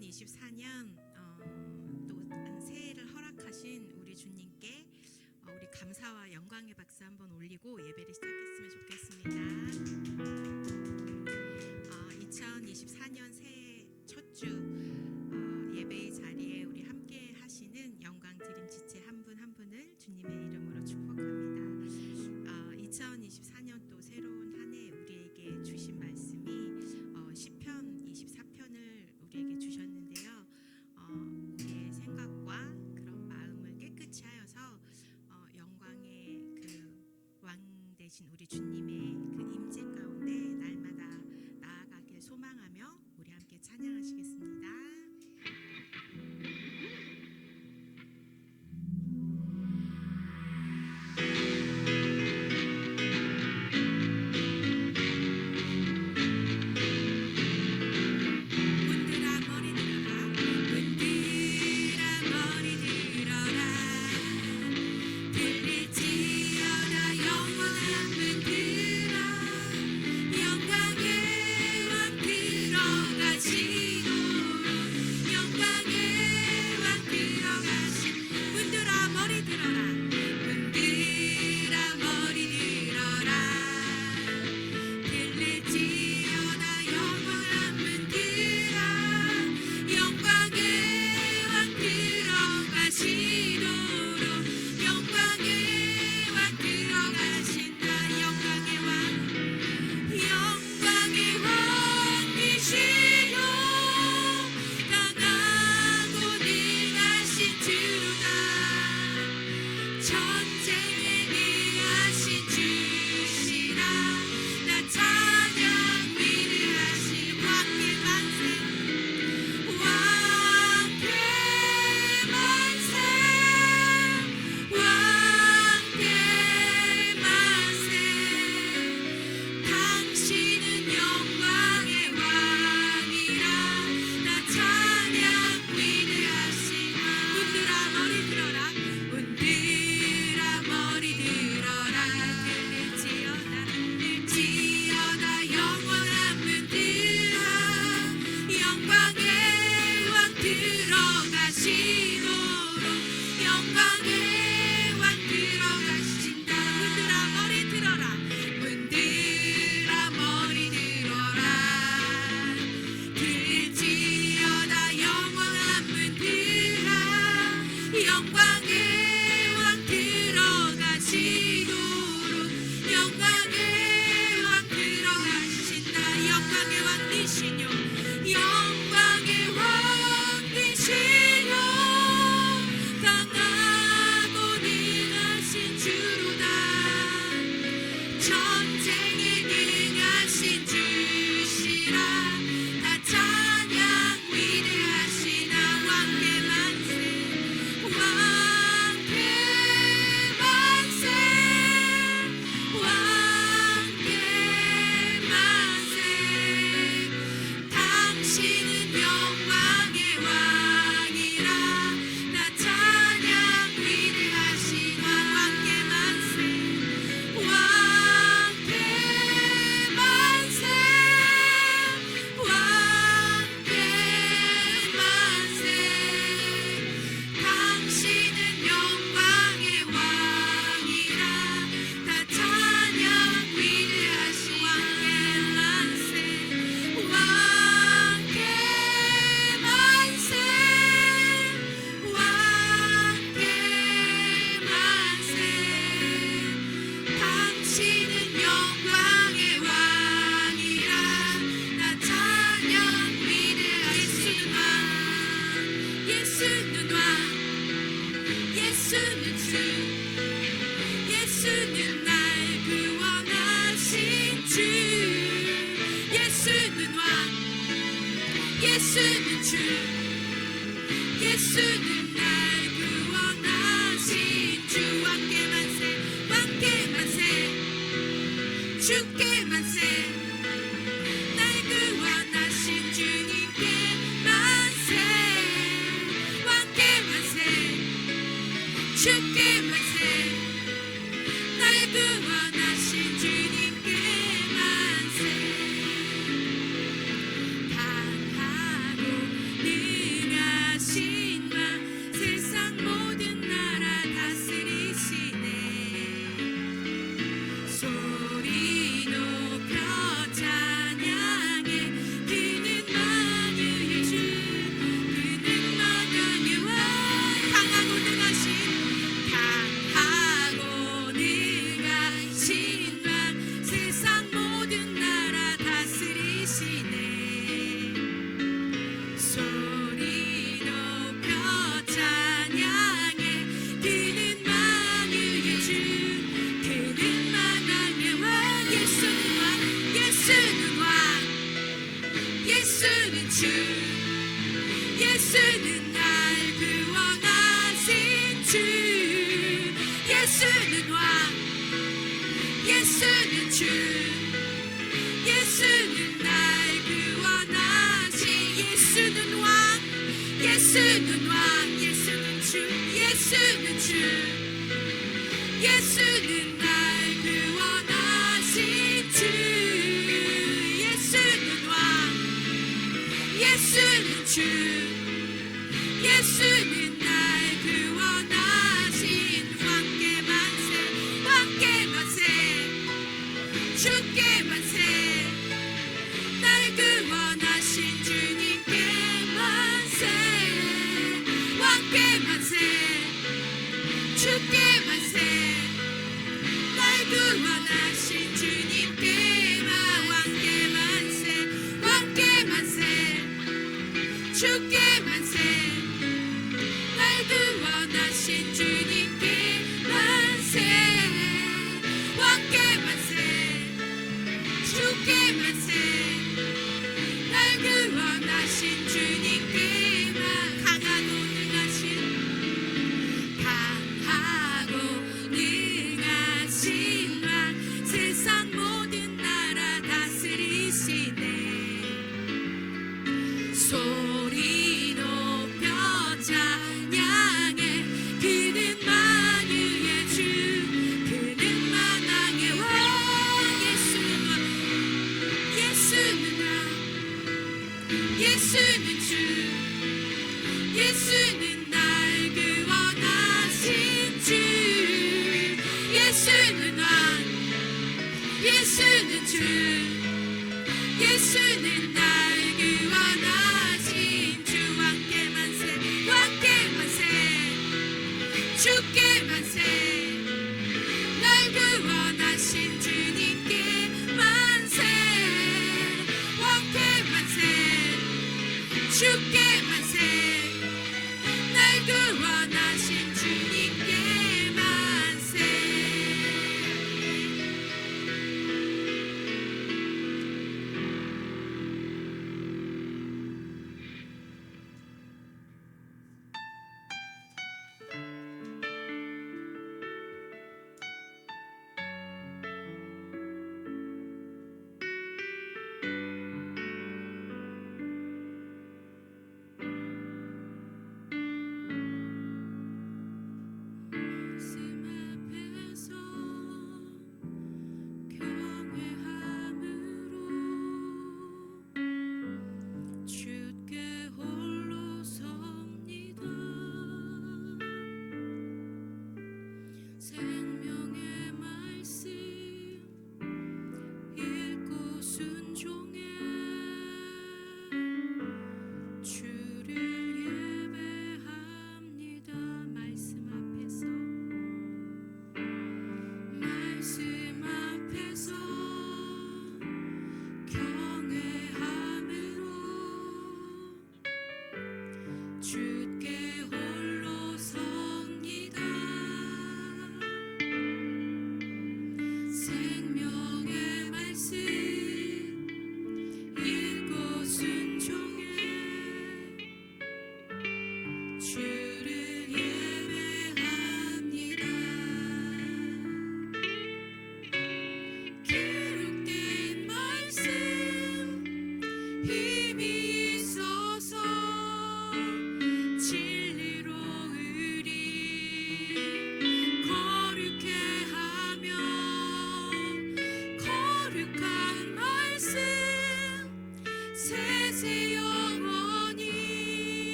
2024년 또 새해를 허락하신 우리 주님께 우리 감사와 영광의 박수 한번 올리고 예배를 시작했으면 좋겠습니다. 2024년 새해 첫 주 예배의 자리에 우리 함께 하시는 영광 드림 지체 한 분 한 분을 주님의 이름으로 축복합니다. 2024년 또 새로운 한 해 우리에게 주신 말씀이 시편 24편을 우리에게 주셨는데요. 우리의 생각과 그런 마음을 깨끗이 하여서 영광의 그 왕 되신 우리 주님의 그 임재 가운데 날마다 나아가길 소망하며 우리 함께 찬양하시겠습니다. 강하고 늘 예수는 날 구원하신 주 예수는 왕 예수는 주 예수는 날 구원하신 예수는 왕 예수는 왕 예수는 주 예수는 주 예수는 날 구원하신 주 예수는 왕 예수는 주 예수는 날 구원하신 왕께 만세 왕께 만세 주께 만세 날 구원하신 주님께 만세 왕께 만세 주께 만세 날 구원하신 주님께 왕께 만세 왕께 만세 주께 만세 날 구원하신 주님께 만세 왕께 만세 주께 만세 날 구원하신 주님께 강하고 능하신 왕 세상 모든 나라 다스리시네 소리 높여 찬양해 그는 만유의 주 그는 만왕의 왕 예수는 왕 예수는 왕 예수는 주 예수는 날 구원하신 주 예수는 왕 예수는 주 예수는 날 구원하신 주 왕께 만세 왕께 만세 주께 만세 날 구원하신 주님께 만세 왕께 만세 주께 만세 날 구원하신 주님께 만세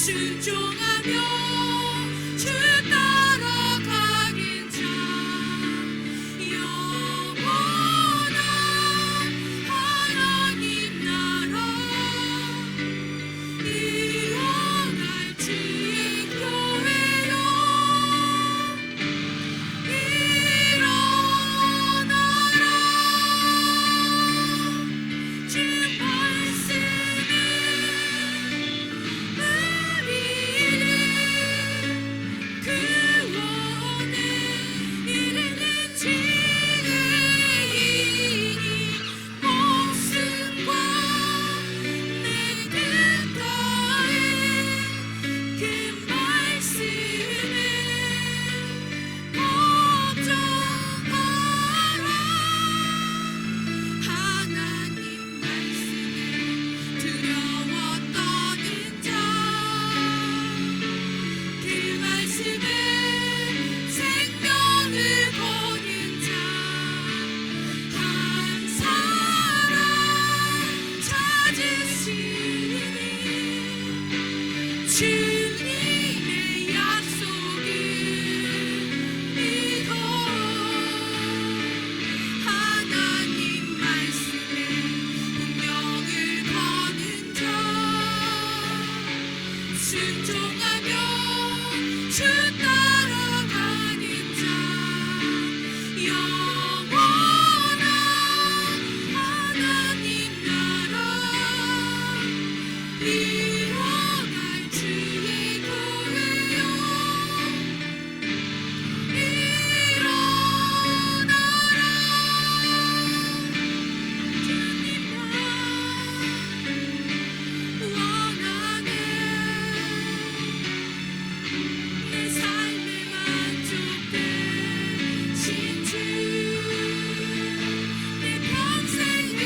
순종하며 주 따라가는 자 영원한 하나님 나라 일어날 주의 교회여 일어나라 주 말씀에 구원에 이르는 지혜이니 목숨과 내 뜻 다해 그 말씀에 복종하라 하나님 말씀에 두려워 떠는 자 그 말씀에 생명을 거는 자 한 사람 찾으시니 주님의 약속을 믿어 하나님 말씀에 운명을 거는 자 순종하며 주 따라가는 자 영원한 하나님 나라 일어날 주의 교회여 일어나라 주님만 원하네 내 삶에 만족되신 주 내 평생의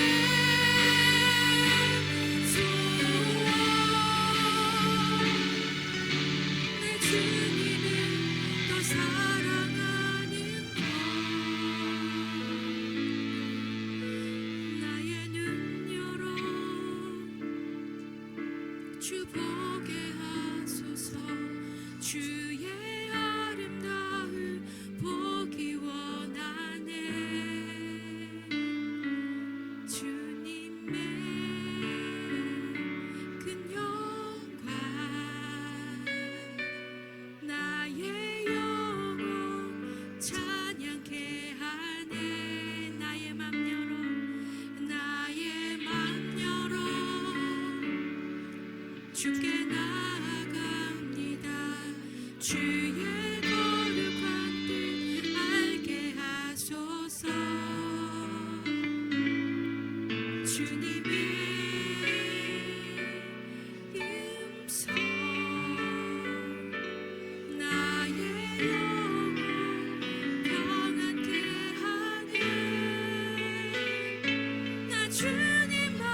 소원 내 주님을 더 사랑하는 것 나의 눈 열어 주 보게 하소서 주의 아름다움 보기 원하네 주님의 큰 영광 나의 영혼 찬양케 하네 나의 맘 열어 나의 맘 열어 주께 나아갑니다 주의 거룩한 뜻 알게 하소서 주님의 음성 나의 영혼 평안케 하네 나 주님만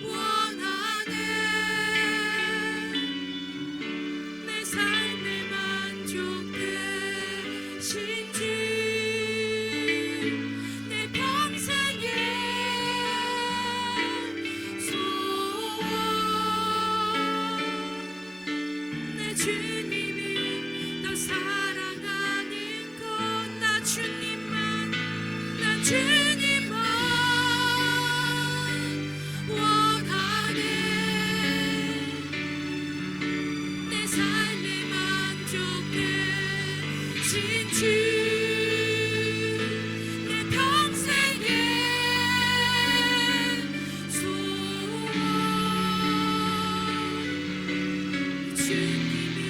원하네 내 삶에 만족되신 주 내 평생의 소원 내 주님을 더 사랑하는 것 나 주님만 원하네 내 삶에 만족되신 주 내 평생의 소원 주님을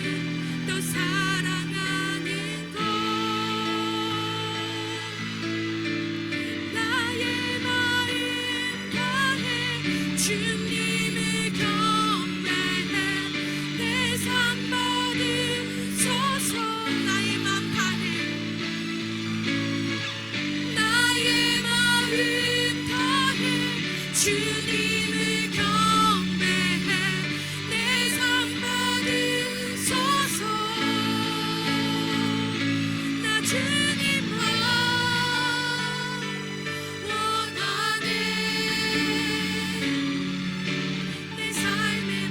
더 사랑하는 것 나의 마음 다해 주님을 경배해 내 상 받으소서 나의 맘 다해 나의 마음 다해 주님을 경배해 내 상 받으소서 나 주님만 원하네 내 삶에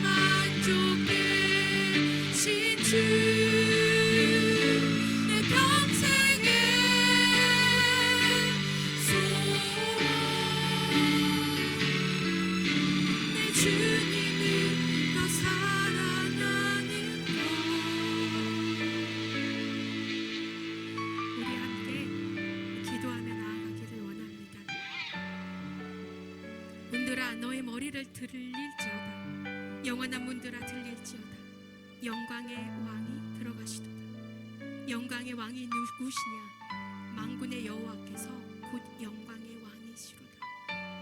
문들아 너의 머리를 들릴지어다. 영원한 문들아 들릴지어다. 영광의 왕이 들어가시도다. 영광의 왕이 누구시냐? 만군의 여호와께서 곧 영광의 왕이시로다.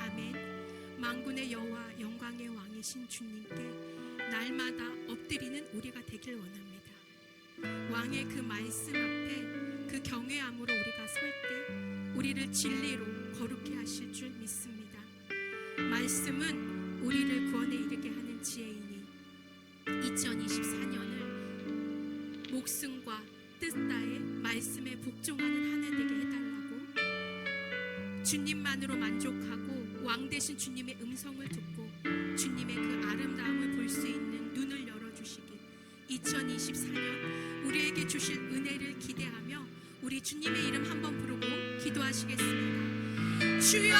아멘. 만군의 여호와 영광의 왕이신 주님께 날마다 엎드리는 우리가 되길 원합니다. 왕의 그 말씀 앞에 그 경외함으로 우리가 설 때 우리를 진리로 거룩히 하실 줄 믿습니다. 말씀은 우리를 구원에 이르게 하는 지혜이니 2024년을 목숨과 뜻다에 말씀에 복종하는 한 해 되게 해달라고, 주님만으로 만족하고 왕 되신 주님의 음성을 듣고 주님의 그 아름다움을 볼 수 있는 눈을 열어주시길, 2024년 우리에게 주실 은혜를 기대하며 우리 주님의 이름 한번 부르고 기도하시겠습니다. 주여!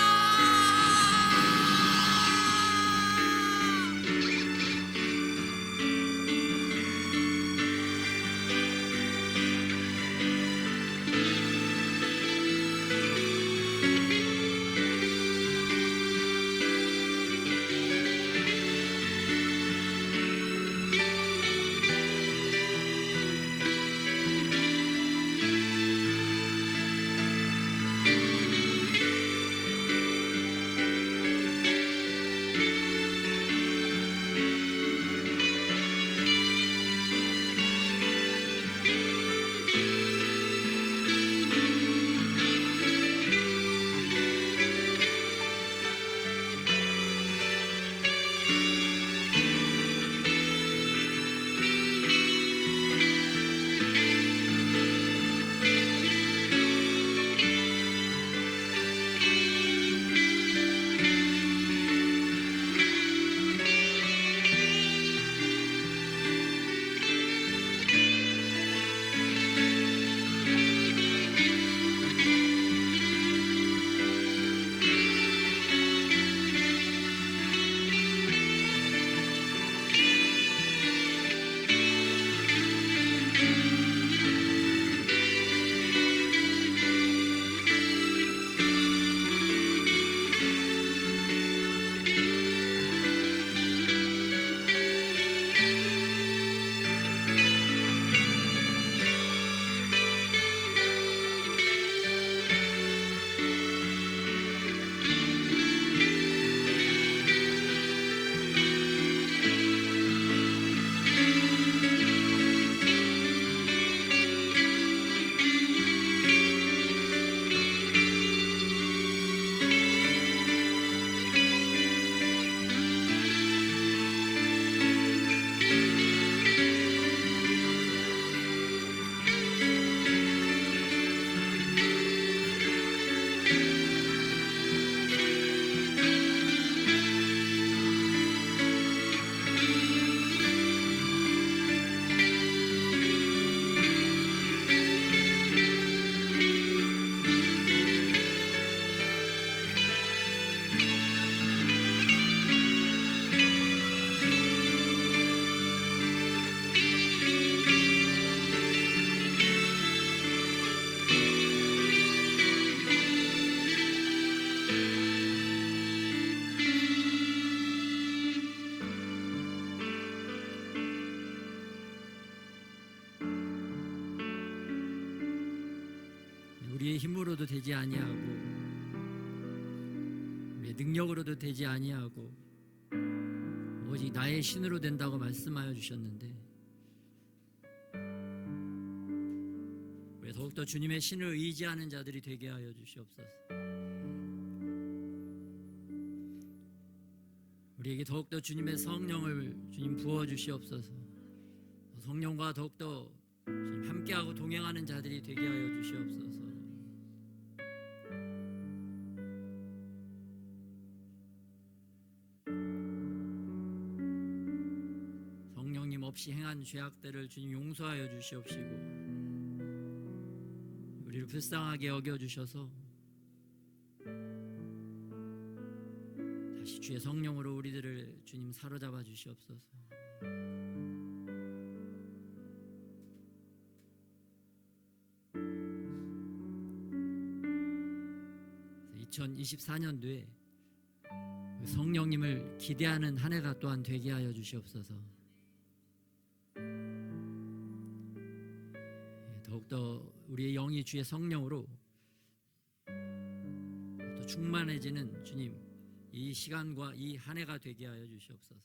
우리의 힘으로도 되지 아니하고 우리의 능력으로도 되지 아니하고 오직 나의 신으로 된다고 말씀하여 주셨는데, 우리 더욱더 주님의 신을 의지하는 자들이 되게 하여 주시옵소서. 우리에게 더욱더 주님의 성령을 주님 부어 주시옵소서. 성령과 더욱더 주님 함께하고 동행하는 자들이 되게 하여 주시옵소서. 성령님 없이 행한 죄악들을 주님 용서하여 주시옵시고 우리를 불쌍하게 여겨주셔서 다시 주의 성령으로 우리들을 주님 사로잡아 주시옵소서. 2024년도에 그 성령님을 기대하는 한 해가 또한 되게 하여 주시옵소서. 더욱더 우리의 영이 주의 성령으로 또 충만해지는 주님, 이 시간과 이 한 해가 되게 하여 주시옵소서.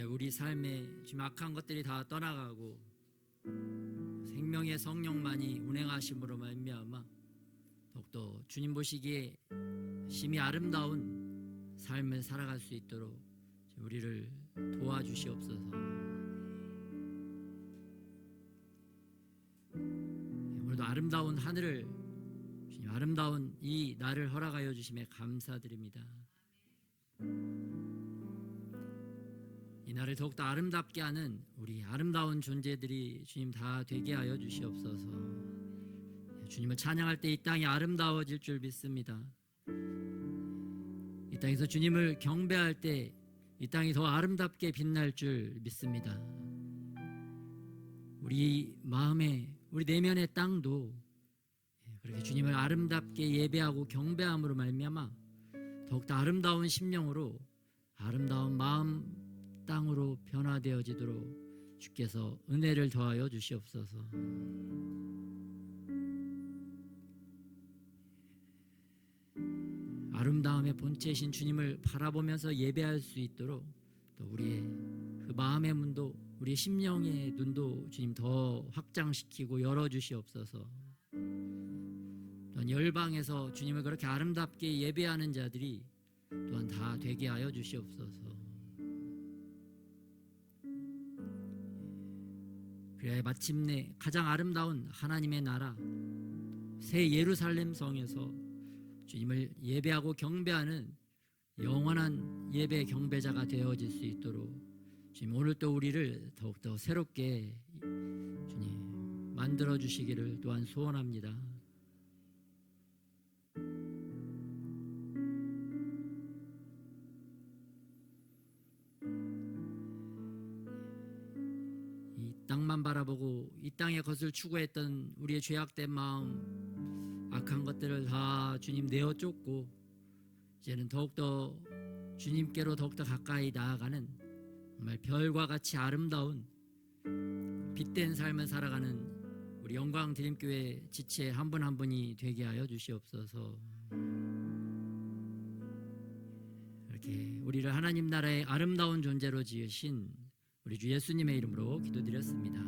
우리 삶에 지금 악한 것들이 다 떠나가고 생명의 성령만이 운행하심으로 말미암아 더욱더 주님 보시기에 심히 아름다운 삶을 살아갈 수 있도록 우리를 도와주시옵소서. 오늘도 아름다운 하늘을, 주님 아름다운 이 날을 허락하여 주심에 감사드립니다. 이 날을 더욱더 아름답게 하는 우리 아름다운 존재들이 주님 다 되게 하여 주시옵소서. 주님을 찬양할 때 이 땅이 아름다워질 줄 믿습니다. 이 땅에서 주님을 경배할 때 이 땅이 더 아름답게 빛날 줄 믿습니다. 우리 마음에, 우리 내면의 땅도 그렇게 주님을 아름답게 예배하고 경배함으로 말미암아 더욱더 아름다운 심령으로 아름다운 마음 땅으로 변화되어지도록 주께서 은혜를 더하여 주시옵소서. 아름다움의 본체이신 주님을 바라보면서 예배할 수 있도록 또 우리의 그 마음의 문도, 우리의 심령의 눈도 주님 더 확장시키고 열어주시옵소서. 또한 열방에서 주님을 그렇게 아름답게 예배하는 자들이 또한 다 되게 하여 주시옵소서. 그래야 마침내 가장 아름다운 하나님의 나라 새 예루살렘 성에서 주님을 예배하고 경배하는 영원한 예배 경배자가 되어질 수 있도록 주님 오늘 또 우리를 더욱더 새롭게 주님 만들어 주시기를 또한 소원합니다. 이 땅만 바라보고 이 땅의 것을 추구했던 우리의 죄악된 마음, 악한 것들을 다 주님 내어 쫓고 이제는 더욱더 주님께로 더욱더 가까이 나아가는 정말 별과 같이 아름다운 빛된 삶을 살아가는 우리 영광드림교회 지체 한 분 한 분이 되게 하여 주시옵소서. 이렇게 우리를 하나님 나라의 아름다운 존재로 지으신 우리 주 예수님의 이름으로 기도드렸습니다.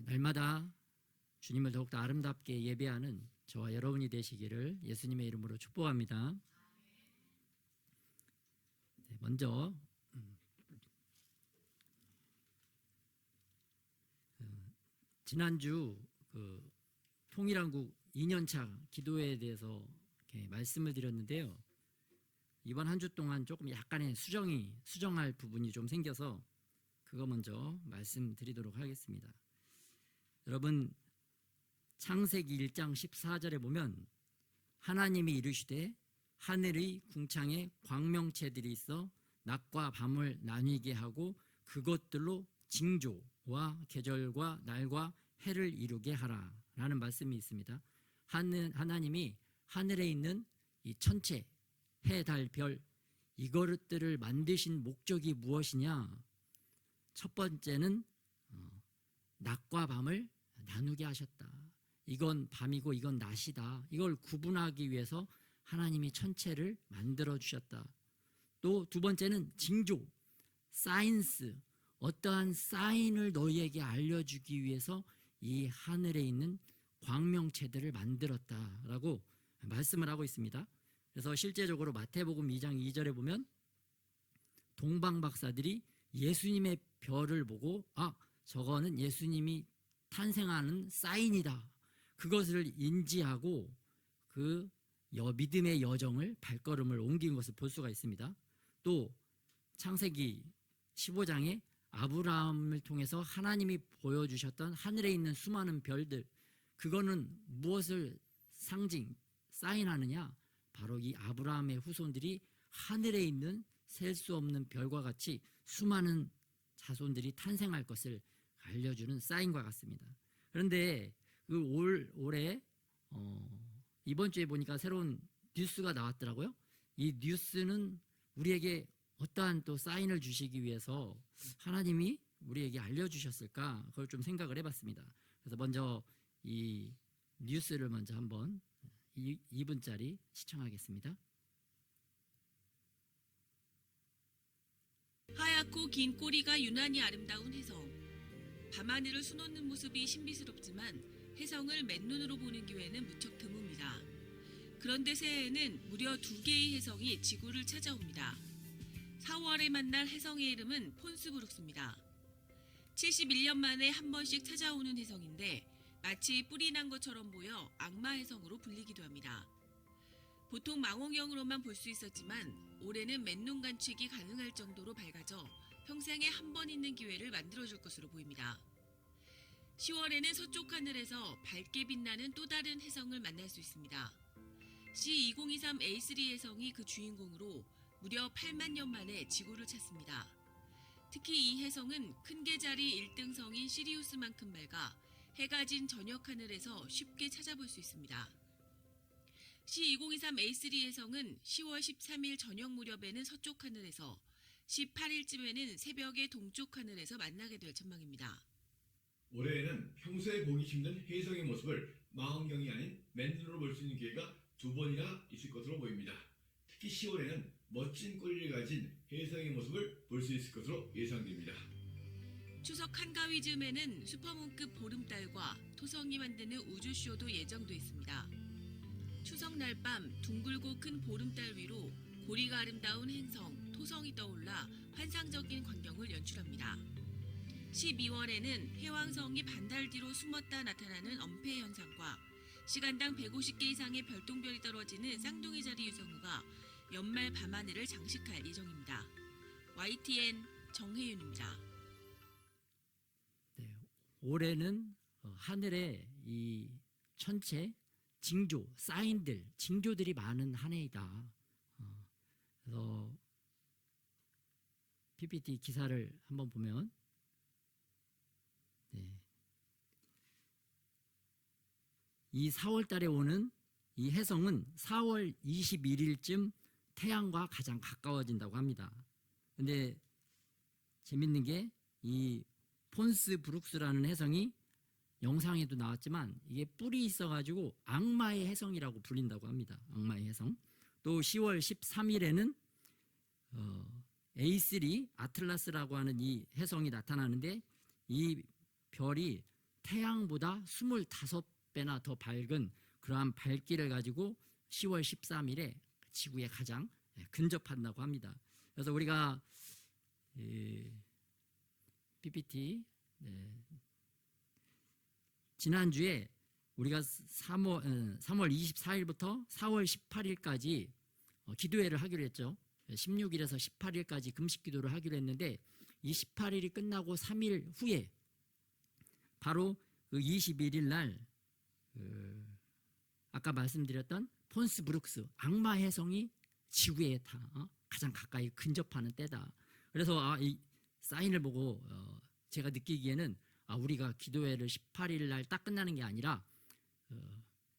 날마다 주님을 더욱더 아름답게 예배하는 저와 여러분이 되시기를 예수님의 이름으로 축복합니다. 먼저 지난주 통일한국 2년차 기도회에 대해서 이렇게 말씀을 드렸는데요. 이번 한 주 동안 조금 약간의 수정할 부분이 좀 생겨서 그거 먼저 말씀드리도록 하겠습니다. 여러분, 창세기 1장 14절에 보면 하나님이 이르시되 하늘의 궁창에 광명체들이 있어 낮과 밤을 나뉘게 하고 그것들로 징조와 계절과 날과 해를 이루게 하라 라는 말씀이 있습니다. 하나님이 하늘에 있는 이 천체, 해, 달, 별 이것들을 만드신 목적이 무엇이냐? 첫 번째는 낮과 밤을 나누게 하셨다. 이건 밤이고 이건 낮이다. 이걸 구분하기 위해서 하나님이 천체를 만들어 주셨다. 또 두 번째는 징조, 사인스, 어떠한 사인을 너희에게 알려주기 위해서 이 하늘에 있는 광명체들을 만들었다라고 말씀을 하고 있습니다. 그래서 실제적으로 마태복음 2장 2절에 보면 동방박사들이 예수님의 별을 보고 저거는 예수님이 탄생하는 사인이다. 그것을 인지하고 그 믿음의 여정을 발걸음을 옮긴 것을 볼 수가 있습니다. 또 창세기 15장에 아브라함을 통해서 하나님이 보여주셨던 하늘에 있는 수많은 별들, 그거는 무엇을 사인하느냐? 바로 이 아브라함의 후손들이 하늘에 있는 셀 수 없는 별과 같이 수많은 자손들이 탄생할 것을 알려주는 사인과 같습니다. 그런데 그 올해 이번 주에 보니까 새로운 뉴스가 나왔더라고요. 이 뉴스는 우리에게 어떠한 또 사인을 주시기 위해서 하나님이 우리에게 알려주셨을까, 그걸 좀 생각을 해봤습니다. 그래서 먼저 이 뉴스를 먼저 한번 2분짜리 시청하겠습니다. 하얗고 긴 꼬리가 유난히 아름다운 혜성. 밤하늘을 수놓는 모습이 신비스럽지만 혜성을 맨눈으로 보는 기회는 무척 드뭅니다. 그런데 새해에는 무려 2개의 혜성이 지구를 찾아옵니다. 4월에 만날 혜성의 이름은 폰스브룩스입니다. 71년 만에 한 번씩 찾아오는 혜성인데 마치 뿔이 난 것처럼 보여 악마 혜성으로 불리기도 합니다. 보통 망원경으로만 볼 수 있었지만 올해는 맨눈 관측이 가능할 정도로 밝아져 평생에 한 번 있는 기회를 만들어줄 것으로 보입니다. 10월에는 서쪽 하늘에서 밝게 빛나는 또 다른 혜성을 만날 수 있습니다. C2023 A3 혜성이 그 주인공으로 무려 8만 년 만에 지구를 찾습니다. 특히 이 혜성은 큰 계자리 1등성인 시리우스만큼 밝아 해가 진 저녁 하늘에서 쉽게 찾아볼 수 있습니다. C2023 A3 혜성은 10월 13일 저녁 무렵에는 서쪽 하늘에서 18일쯤에는 새벽의 동쪽 하늘에서 만나게 될 전망입니다. 올해에는 평소에 보기 힘든 혜성의 모습을 망원경이 아닌 맨눈으로 볼 수 있는 기회가 2번이나 있을 것으로 보입니다. 특히 10월에는 멋진 꼬리를 가진 혜성의 모습을 볼 수 있을 것으로 예상됩니다. 추석 한가위쯤에는 슈퍼문급 보름달과 토성이 만드는 우주쇼도 예정돼 있습니다. 추석 날 밤 둥글고 큰 보름달 위로 고리가 아름다운 행성, 토성이 떠올라 환상적인 광경을 연출합니다. 12월에는 해왕성이 반달 뒤로 숨었다 나타나는 엄폐 현상과 시간당 150개 이상의 별똥별이 떨어지는 쌍둥이 자리 유성우가 연말 밤하늘을 장식할 예정입니다. YTN 정혜윤입니다. 네, 올해는 하늘에 이 천체 징조, 사인들, 징조들이 많은 한 해이다. 그래서 PPT 기사를 한번 보면 이 4월 달에 오는 이 혜성은 4월 21일쯤 태양과 가장 가까워진다고 합니다. 근데 재밌는 게 이 폰스 브룩스라는 혜성이 영상에도 나왔지만 이게 뿔이 있어가지고 악마의 혜성이라고 불린다고 합니다. 악마의 혜성. 또 10월 13일에는 A3 아틀라스라고 하는 이 혜성이 나타나는데 이 별이 태양보다 25배나 더 밝은 그러한 밝기를 가지고 10월 13일에 지구에 가장 근접한다고 합니다. 그래서 우리가 PPT 지난주에 우리가 3월 24일부터 4월 18일까지 기도회를 하기로 했죠. 16일에서 18일까지 금식 기도를 하기로 했는데 이 18일이 끝나고 3일 후에 바로 그 21일 날 아까 말씀드렸던 폰스 브룩스 악마 혜성이 지구에 가장 가까이 근접하는 때다. 그래서 이 사인을 보고 제가 느끼기에는 우리가 기도회를 18일 날 딱 끝나는 게 아니라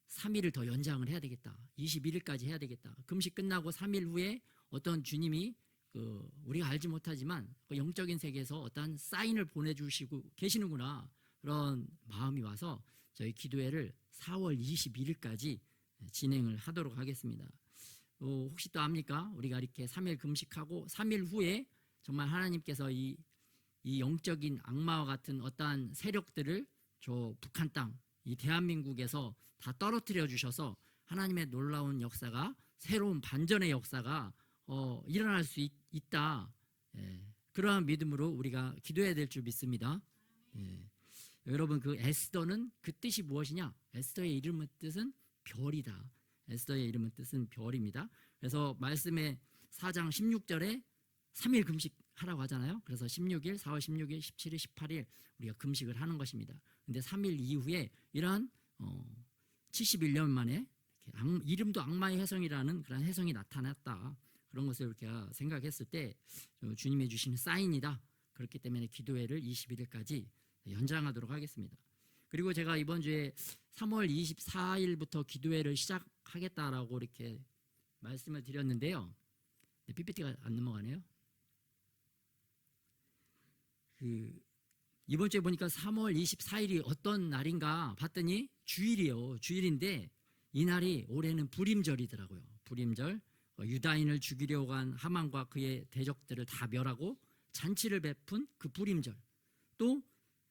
3일을 더 연장을 해야 되겠다. 21일까지 해야 되겠다. 금식 끝나고 3일 후에 어떤 주님이 우리가 알지 못하지만 영적인 세계에서 어떤 사인을 보내주시고 계시는구나. 그런 마음이 와서 저희 기도회를 4월 21일까지 진행을 하도록 하겠습니다. 혹시 또 압니까? 우리가 이렇게 3일 금식하고 3일 후에 정말 하나님께서 이 영적인 악마와 같은 어떠한 세력들을 저 북한 땅, 이 대한민국에서 다 떨어뜨려 주셔서 하나님의 놀라운 역사가 새로운 반전의 역사가 일어날 수 있다. 그러한 믿음으로 우리가 기도해야 될 줄 믿습니다. 여러분 그 에스더는 그 뜻이 무엇이냐? 에스더의 이름의 뜻은 별이다. 에스더의 이름의 뜻은 별입니다. 그래서 말씀의 4장 16절에 3일 금식하라고 하잖아요. 그래서 16일, 4월 16일, 17일, 18일 우리가 금식을 하는 것입니다. 근데 3일 이후에 이러한 71년 만에 이름도 악마의 혜성이라는 그런 혜성이 나타났다. 그런 것을 이렇게 생각했을 때 주님이 주시는 사인이다. 그렇기 때문에 기도회를 21일까지 연장하도록 하겠습니다. 그리고 제가 이번 주에 3월 24일부터 기도회를 시작하겠다라고 이렇게 말씀을 드렸는데요. PPT가 안 넘어가네요. 이번 주에 보니까 3월 24일이 어떤 날인가 봤더니 주일이에요. 주일인데 이 날이 올해는 불임절이더라고요. 불임절. 유다인을 죽이려고 한 하만과 그의 대적들을 다 멸하고 잔치를 베푼 그 불임절. 또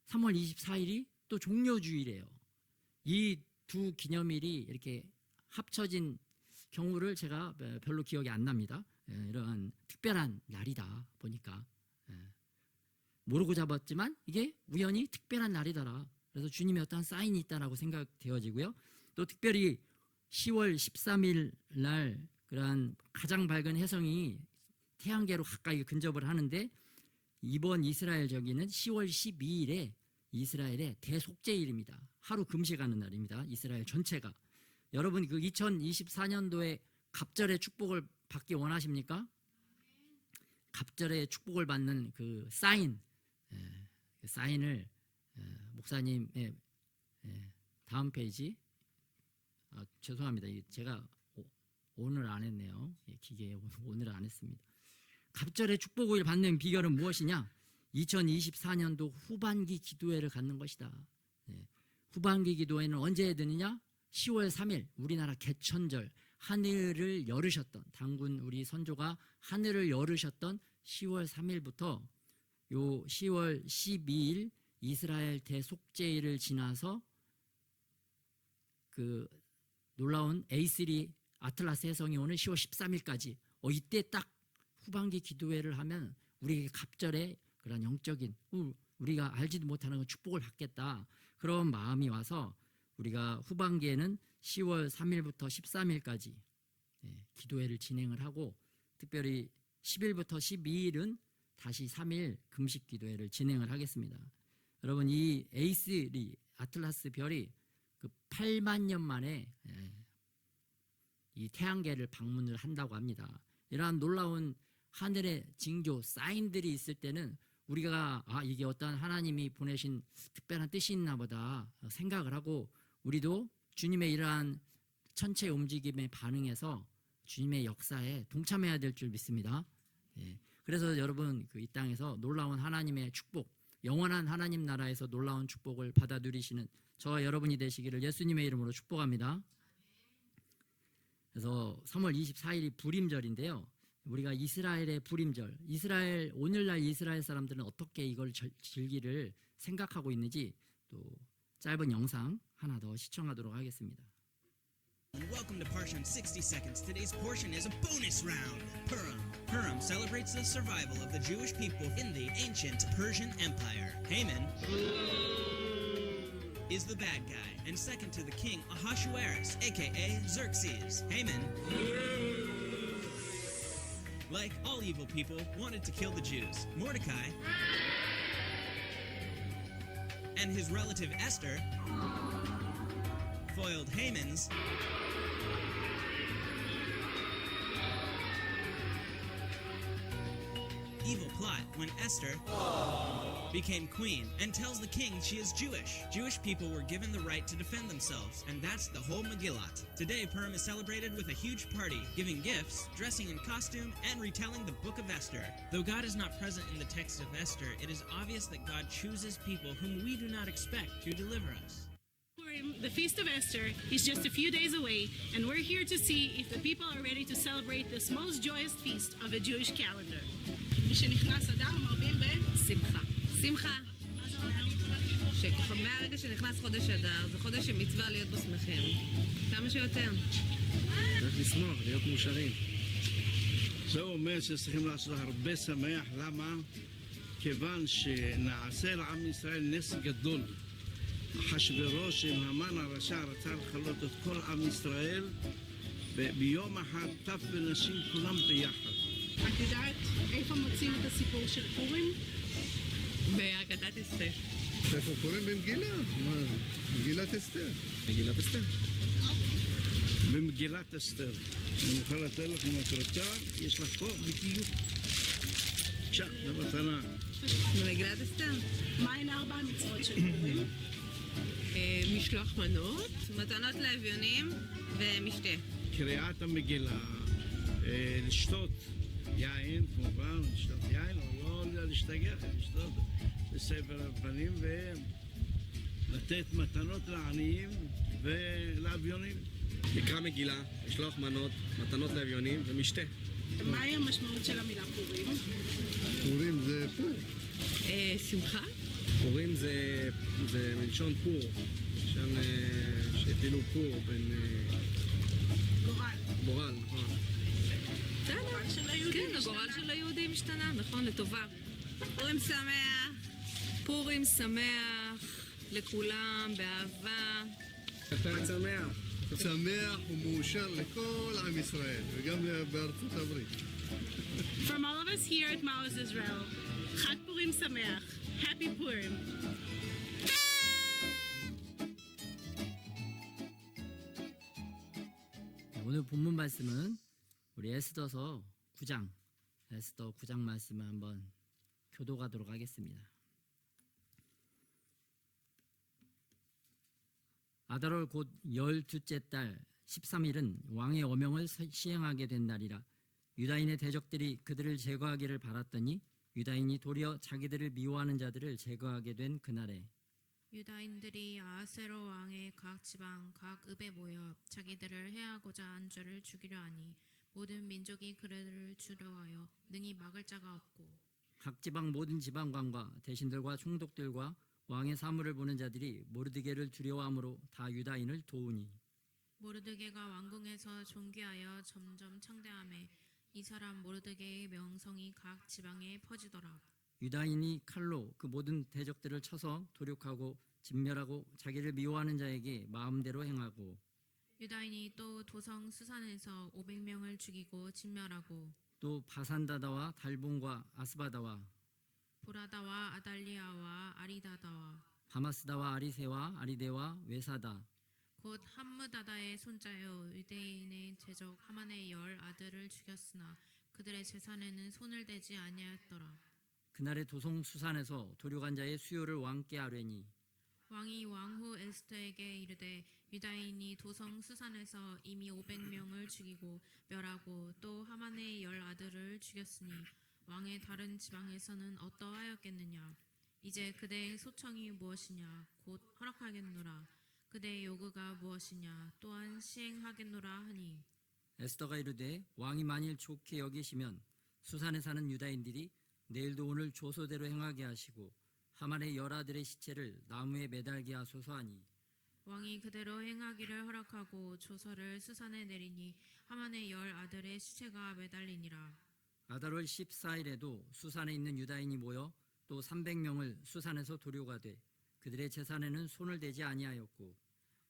3월 24일이 또 종려주일이에요. 이 두 기념일이 이렇게 합쳐진 경우를 제가 별로 기억이 안 납니다. 이러한 특별한 날이다 보니까 모르고 잡았지만 이게 우연히 특별한 날이더라. 그래서 주님의 어떠한 사인이 있다라고 생각되어지고요. 또 특별히 10월 13일 날 그러한 가장 밝은 혜성이 태양계로 가까이 근접을 하는데 이번 이스라엘 저기는 10월 12일에 이스라엘의 대속죄일입니다. 하루 금식하는 날입니다. 이스라엘 전체가. 여러분 그 2024년도에 갑절의 축복을 받기 원하십니까? 갑절의 축복을 받는 그 사인, 그 사인을 목사님의 다음 페이지. 죄송합니다. 제가 오늘 안 했네요. 기계에 오늘 안 했습니다. 갑절의 축복을 받는 비결은 무엇이냐? 2024년도 후반기 기도회를 갖는 것이다. 후반기 기도회는 언제 드느냐? 10월 3일 우리나라 개천절 하늘을 열으셨던 당군 우리 선조가 하늘을 열으셨던 10월 3일부터 요 10월 12일 이스라엘 대속죄일을 지나서 그 놀라운 A3 아틀라스 혜성이 오는 10월 13일까지 이때 딱 후반기 기도회를 하면 우리에게 갑절의 그런 영적인 우리가 알지도 못하는 축복을 받겠다. 그런 마음이 와서 우리가 후반기에는 10월 3일부터 13일까지 기도회를 진행을 하고 특별히 10일부터 12일은 다시 3일 금식 기도회를 진행을 하겠습니다. 여러분 이 A3 아틀라스 별이 그 8만 년 만에 이 태양계를 방문을 한다고 합니다. 이러한 놀라운 하늘의 징조, 사인들이 있을 때는 우리가 이게 어떤 하나님이 보내신 특별한 뜻이 있나 보다 생각을 하고 우리도 주님의 이러한 천체 움직임에 반응해서 주님의 역사에 동참해야 될 줄 믿습니다. 그래서 여러분 이 땅에서 놀라운 하나님의 축복, 영원한 하나님 나라에서 놀라운 축복을 받아 누리시는 저와 여러분이 되시기를 예수님의 이름으로 축복합니다. 그래서 3월 24일이 불임절인데요. 우리가 이스라엘의 불임절, 오늘날 이스라엘 사람들은 어떻게 이걸 즐기를 생각하고 있는지 또 짧은 영상 하나 더 시청하도록 하겠습니다. Welcome to Parsha in 60 Seconds. Today's portion is a bonus round. Purim. Purim celebrates the survival of the Jewish people in the ancient Persian Empire. Haman is the bad guy and second to the king Ahasuerus, aka Xerxes. Haman, like all evil people, wanted to kill the Jews. Mordecai and his relative Esther foiled Haman's evil plot when Esther became queen and tells the king she is Jewish. Jewish people were given the right to defend themselves, and that's the whole Megillat. Today, Purim is celebrated with a huge party, giving gifts, dressing in costume, and retelling the book of Esther. Though God is not present in the text of Esther, it is obvious that God chooses people whom we do not expect to deliver us. Purim, the Feast of Esther, is just a few days away, and we're here to see if the people are ready to celebrate this most joyous feast of the Jewish calendar. משנכנס אדר מרבים בשמחה. שמחה. מהרגע שנכנס חודש אדר, זה חודש עם מצווה להיות בו שמחים. כמה שיותר. צריך לשמוח, להיות מאושרים. זה אומר שצריכים לעשות הרבה שמח. למה? כיוון שנעשה לעם ישראל נס גדול. אחשוורוש עם המן הרשע רצה לכלות את כל עם ישראל, וביום אחד טף ונשים כולם ביחד. את יודעת איפה מוצאים את הסיפור של פורים? בהגדת אסתר. ספר פורים במגילה, מגילת אסתר. מגילת אסתר. במגילת אסתר. אני מוכן לתת לך אם את רוצה, יש לך פה בדיוק. בבקשה, זו מתנה. במגילת אסתר. מהן 4 המצוות של פורים? משלוח מנות, מתנות לאביונים ומשתה. קריאת המגילה, לשתות יין, כמובן, לשתות יין, או לא להשתגח, לשתות בסבר הפנים ולתת מתנות לעניים ולאביונים. לקרוא מגילה, לשלוח מנות, מתנות לאביונים ומשתה. מהי המשמעות של המילה פורים? פורים זה פור. שמחה? פורים זה מלשון פור, שם שהפילו פור בין גורל. גורל, נכון. הגורל של היהודים כן, הגורל השתנה. של היהודים השתנה, נכון, לטובה. פורים שמח. פורים שמח לכולם, באהבה. חג שמח. שמח ומאושר לכל עם ישראל, וגם בארצות הברית. From all of us here at Maoz Israel, חג פורים שמח. Happy Purim. 오늘 본문 말씀은 우리 에스더서 9장, 에스더 9장 말씀을 한번 교도하도록 하겠습니다. 아달월 곧 12째 달 13일은 왕의 어명을 시행하게 된 날이라 유다인의 대적들이 그들을 제거하기를 바랐더니 유다인이 도리어 자기들을 미워하는 자들을 제거하게 된 그날에 유다인들이 아하세로 왕의 각 지방 각 읍에 모여 자기들을 해하고자 한 자를 죽이려 하니 모든 민족이 그들을 두려워하여 능히 막을 자가 없고 각 지방 모든 지방관과 대신들과 총독들과 왕의 사물을 보는 자들이 모르드게를 두려워함으로 다 유다인을 도우니 모르드게가 왕궁에서 존귀하여 점점 창대함에 이 사람 모르드게의 명성이 각 지방에 퍼지더라. 유다인이 칼로 그 모든 대적들을 쳐서 도륙하고 진멸하고 자기를 미워하는 자에게 마음대로 행하고 유다인이 또 도성 수산에서 500명을 죽이고 진멸하고 또 바산다다와 달본과 아스바다와 보라다와 아달리아와 아리다다와 바마스다와 아리세와 아리데와 외사다 곧 함무다다의 손자여 유대인의 제족 하만의 10 아들을 죽였으나 그들의 재산에는 손을 대지 아니하였더라. 그날의 도성 수산에서 도륙한 자의 수요를 왕께 아뢰니 왕이 왕후 에스더에게 이르되 유다인이 도성 수산에서 이미 500명을 죽이고 멸하고 또 하만의 10 아들을 죽였으니 왕의 다른 지방에서는 어떠하였겠느냐. 이제 그대의 소청이 무엇이냐 곧 허락하겠노라. 그대의 요구가 무엇이냐 또한 시행하겠노라 하니 에스더가 이르되 왕이 만일 좋게 여기시면 수산에 사는 유다인들이 내일도 오늘 조소대로 행하게 하시고 하만의 10 아들의 시체를 나무에 매달게 하소서 하니 왕이 그대로 행하기를 허락하고 조서를 수산에 내리니 하만의 10 아들의 시체가 매달리니라. 아달월 14일에도 수산에 있는 유다인이 모여 또 300명을 수산에서 도륙하되 그들의 재산에는 손을 대지 아니하였고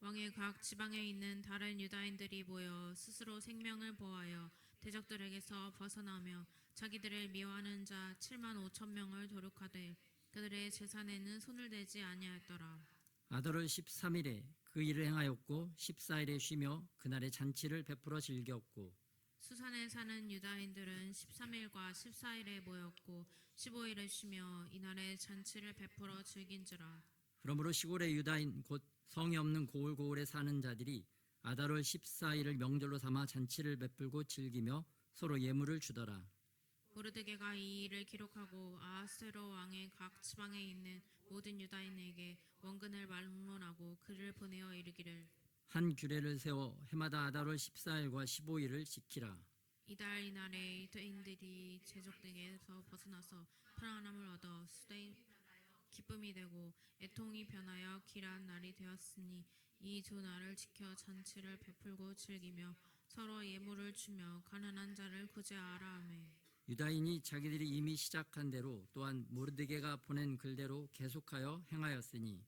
왕의 각 지방에 있는 다른 유다인들이 모여 스스로 생명을 보호하여 대적들에게서 벗어나며 자기들을 미워하는 자 7만 5천 명을 도륙하되 그들의 재산에는 손을 대지 아니하였더라. 아달월 13일에 그 일을 행하였고 14일에 쉬며 그날의 잔치를 베풀어 즐겼고 수산에 사는 유다인들은 13일과 14일에 모였고 15일에 쉬며 이날의 잔치를 베풀어 즐긴지라. 그러므로 시골의 유다인 곧 성이 없는 고을고을에 사는 자들이 아달월 14일을 명절로 삼아 잔치를 베풀고 즐기며 서로 예물을 주더라. 모르드게가 이 일을 기록하고 아하스웨로 왕의 각 지방에 있는 모든 유다인에게 원근을 막론하고 글을 보내어 이르기를 한 규례를 세워 해마다 아달월 14일과 15일을 지키라. 이달 이날에 유다인들이 제족에게서 벗어나서 평안함을 얻어 수대인 기쁨이 되고 애통이 변하여 길한 날이 되었으니 이 두 날을 지켜 잔치를 베풀고 즐기며 서로 예물을 주며 가난한 자를 구제하라 하매 유다인이 자기들이 이미 시작한 대로 또한 모르드게가 보낸 글대로 계속하여 행하였으니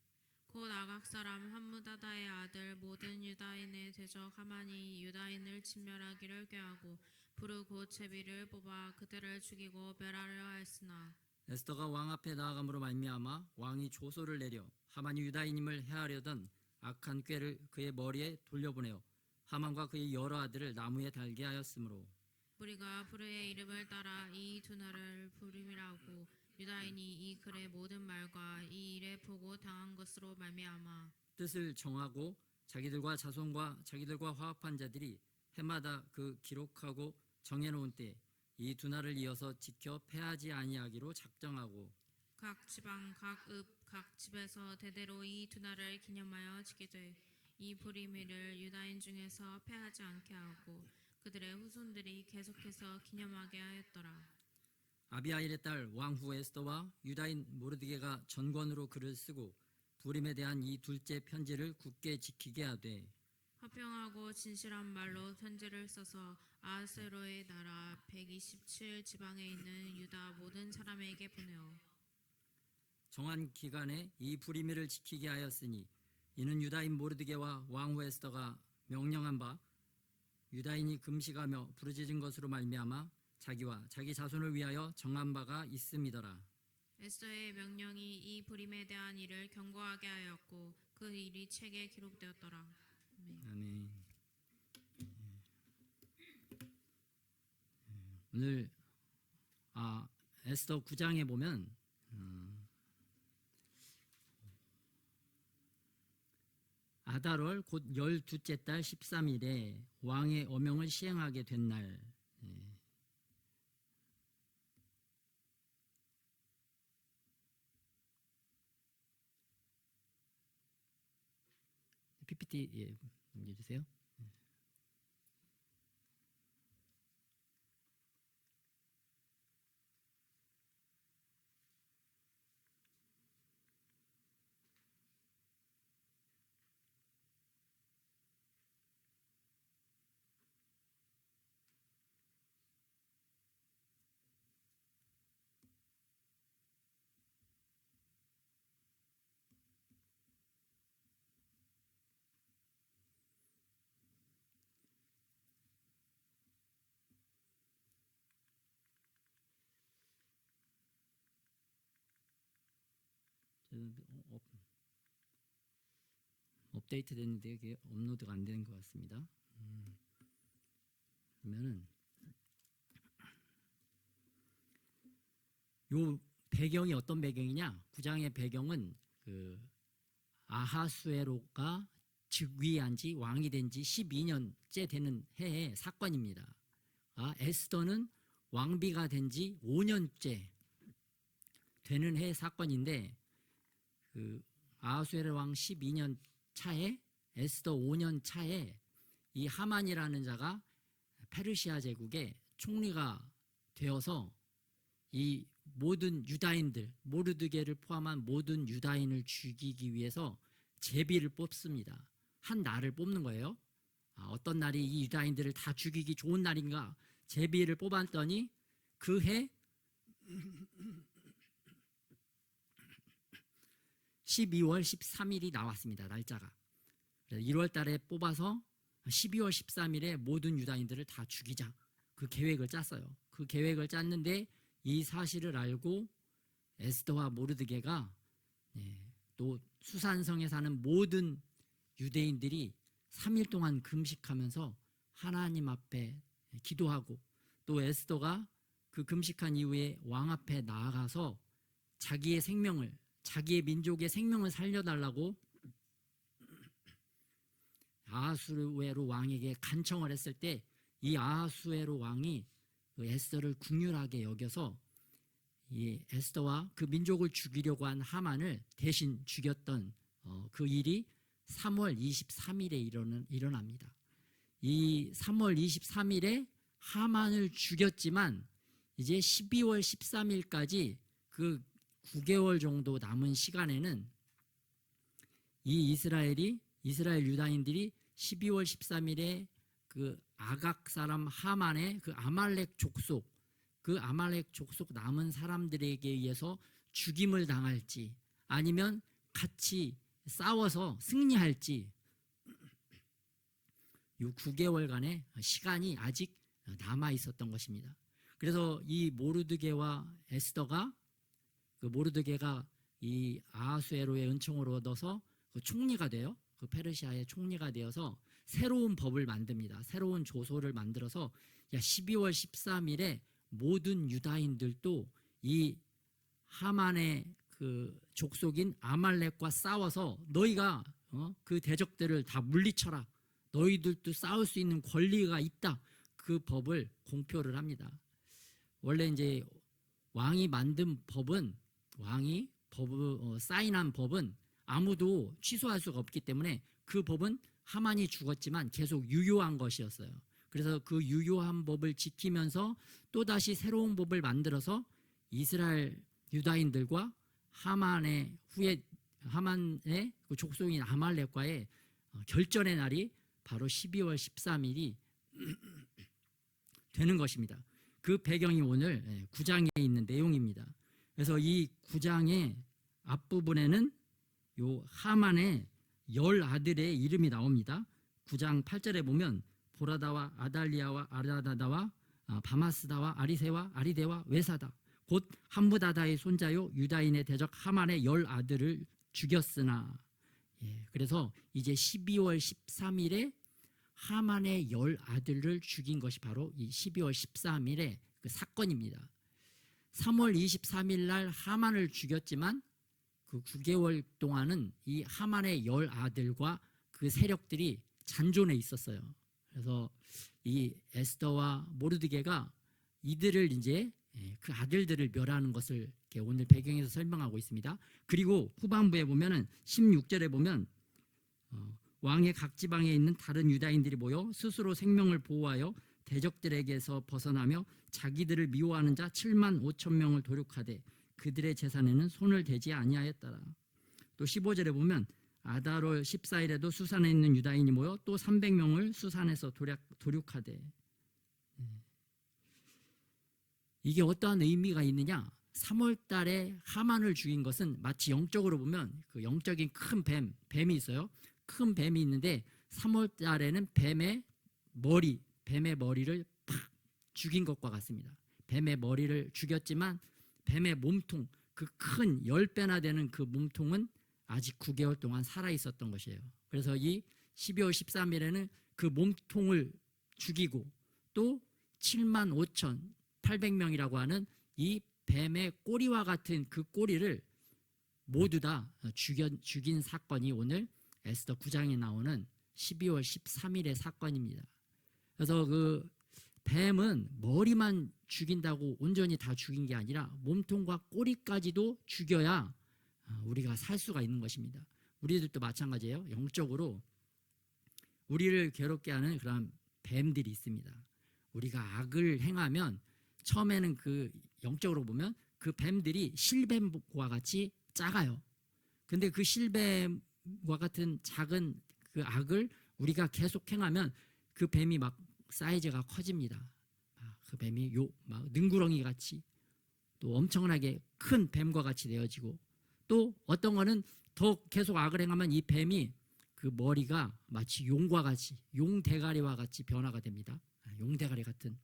곧 아각 사람 함무다다의 아들 모든 유다인의 대적 하만이 유다인을 진멸하기를 꾀하고 부르 곧 제비를 뽑아 그들을 죽이고 멸하려 하였으나 에스더가 왕 앞에 나아감으로 말미암아 왕이 조소를 내려 하만이 유다인임을 해하려던 악한 꾀를 그의 머리에 돌려보내어 하만과 그의 여러 아들을 나무에 달게 하였으므로 우리가 불의 이름을 따라 이 두 나라를 부림이라고 유다인이 이 글의 모든 말과 이 일에 보고 당한 것으로 말미암아 뜻을 정하고 자기들과 자손과 자기들과 화합한 자들이 해마다 그 기록하고 정해놓은 때 이 두 나라를 이어서 지켜 패하지 아니하기로 작정하고 각 지방 각 읍 각 집에서 대대로 이 두 나라를 기념하여 지키되 이 부림이를 유다인 중에서 패하지 않게 하고 그들의 후손들이 계속해서 기념하게 하였더라. 아비하일의 딸 왕후 에스더와 유다인 모르드게가 전권으로 글을 쓰고 부림에 대한 이 둘째 편지를 굳게 지키게 하되 화평하고 진실한 말로 편지를 써서 아하스웨로의 나라 127 지방에 있는 유다 모든 사람에게 보내어 정한 기간에 이 부림을 지키게 하였으니 이는 유다인 모르드게와 왕후 에스더가 명령한 바 유다인이 금식하며 부르짖은 것으로 말미암아 자기와 자기 자손을 위하여 정한 바가 있음이더라. 에스더의 명령이 이 부림에 대한 일을 경고하게 하였고 그 일이 책에 기록되었더라. 아멘. 오늘 에스더 9장에 보면 아달월 곧 12째 달 13일에 왕의 어명을 시행하게 된 날. PPT 넘겨주세요. 업데이트 됐는데 이게 업로드가 안 되는 것 같습니다. 그러면은 요 배경이 어떤 배경이냐? 9장의 배경은 그 아하수에로가 즉위한 지 왕이 된 지 12년째 되는 해의 사건입니다. 에스더는 왕비가 된 지 5년째 되는 해의 사건인데 그 아하수에로 왕 12년 차에 에스더 5년 차에 이 하만이라는 자가 페르시아 제국의 총리가 되어서 이 모든 유다인들 모르드게를 포함한 모든 유다인을 죽이기 위해서 제비를 뽑습니다. 한 날을 뽑는 거예요. 어떤 날이 이 유다인들을 다 죽이기 좋은 날인가 제비를 뽑았더니 그 해 12월 13일이 나왔습니다. 날짜가. 1월 달에 뽑아서 12월 13일에 모든 유다인들을 다 죽이자. 그 계획을 짰어요. 그 계획을 짰는데 이 사실을 알고 에스더와 모르드게가 또 수산성에 사는 모든 유대인들이 3일 동안 금식하면서 하나님 앞에 기도하고 또 에스더가 그 금식한 이후에 왕 앞에 나아가서 자기의 생명을 자기의 민족의 생명을 살려달라고 아하수에로 왕에게 간청을 했을 때 이 아하수에로 왕이 그 에스더를 긍휼하게 여겨서 이 에스더와 그 민족을 죽이려고 한 하만을 대신 죽였던 그 일이 3월 23일에 일어납니다. 이 3월 23일에 하만을 죽였지만 이제 12월 13일까지 그 9개월 정도 남은 시간에는 이 이스라엘 유다인들이 12월 13일에 그 아각 사람 하만의 그 아말렉 족속 남은 사람들에게 의해서 죽임을 당할지 아니면 같이 싸워서 승리할지 이 9개월간의 시간이 아직 남아 있었던 것입니다. 그래서 이 모르드게와 에스더가 그 모르드게가 이 아하수에로의 은총을 얻어서 그 총리가 돼요. 그 페르시아의 총리가 되어서 새로운 법을 만듭니다. 새로운 조소를 만들어서 12월 13일에 모든 유다인들도 이 하만의 그 족속인 아말렉과 싸워서 너희가 그 대적들을 다 물리쳐라. 너희들도 싸울 수 있는 권리가 있다. 그 법을 공표를 합니다. 원래 이제 왕이 만든 법은 사인한 법은 아무도 취소할 수가 없기 때문에 그 법은 하만이 죽었지만 계속 유효한 것이었어요. 그래서 그 유효한 법을 지키면서 또다시 새로운 법을 만들어서 이스라엘 유다인들과 하만의 그 족속인 아말렉과의 결전의 날이 바로 12월 13일이 되는 것입니다. 그 배경이 오늘 9장에 있는 내용입니다. 그래서 이 9장의 앞부분에는 요 하만의 10아들의 이름이 나옵니다. 9장 8절에 보면 보라다와 아달리아와 아라다다와 바마스다와 아리세와 아리데와 외사다 곧 함부다다의 손자요 유다인의 대적 하만의 10아들을 죽였으나. 그래서 이제 12월 13일에 하만의 10아들을 죽인 것이 바로 이 12월 13일의 그 사건입니다. 3월 23일 날 하만을 죽였지만 그 9개월 동안은 이 하만의 10아들과 그 세력들이 잔존해 있었어요. 그래서 이 에스더와 모르드게가 이들을 이제 그 아들들을 멸하는 것을 오늘 배경에서 설명하고 있습니다. 그리고 후반부에 보면은 16절에 보면 왕의 각 지방에 있는 다른 유다인들이 모여 스스로 생명을 보호하여 대적들에게서 벗어나며 자기들을 미워하는 자 7만 5천 명을 도륙하되 그들의 재산에는 손을 대지 아니하였더라. 또 15절에 보면 아달월 14일에도 수산에 있는 유다인이 모여 또 300명을 수산에서 도륙하되. 이게 어떠한 의미가 있느냐? 3월 달에 하만을 죽인 것은 마치 영적으로 보면 그 영적인 큰 뱀이 있어요. 큰 뱀이 있는데 3월 달에는 뱀의 머리를 팍 죽인 것과 같습니다. 뱀의 머리를 죽였지만 뱀의 몸통, 그 큰 10배나 되는 그 몸통은 아직 9개월 동안 살아 있었던 것이에요. 그래서 이 12월 13일에는 그 몸통을 죽이고 또 7만 5,800명이라고 하는 이 뱀의 꼬리와 같은 그 꼬리를 모두 다 죽인 사건이 오늘 에스더 9장에 나오는 12월 13일의 사건입니다. 그래서 그 뱀은 머리만 죽인다고 온전히 다 죽인 게 아니라 몸통과 꼬리까지도 죽여야 우리가 살 수가 있는 것입니다. 우리들도 마찬가지예요. 영적으로 우리를 괴롭게 하는 그런 뱀들이 있습니다. 우리가 악을 행하면 처음에는 그 영적으로 보면 그 뱀들이 실뱀과 같이 작아요. 근데 그 실뱀과 같은 작은 그 악을 우리가 계속 행하면 그 뱀이 막 사이즈가 커집니다. 그 뱀이 막 능구렁이 같이 또 엄청나게 큰 뱀과 같이 되어지고 또 어떤 거는 더 계속 악을 행하면 이 뱀이 그 머리가 마치 용과 같이 용대가리와 같이 변화가 됩니다. 용대가리 같은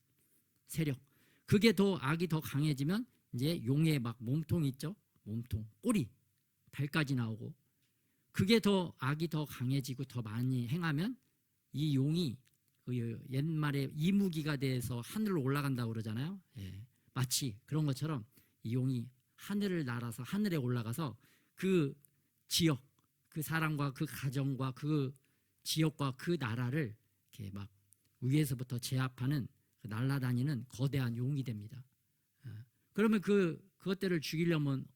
세력. 그게 더 악이 더 강해지면 이제 용의 막 몸통 있죠. 몸통, 꼬리, 발까지 나오고 그게 더 악이 더 강해지고 더 많이 행하면 이 용이 그 옛말에 이무기가 돼서 하늘로 올라간다고 그러잖아요. 마치 그런 것처럼 이 용이 하늘을 날아서 하늘에 올라가서 그 지역, 그 사람과 그 가정과 그 지역과 그 나라를 이렇게 막 위에서부터 제압하는 그 날아다니는 거대한 용이 됩니다. 그러면 그것들을 죽이려면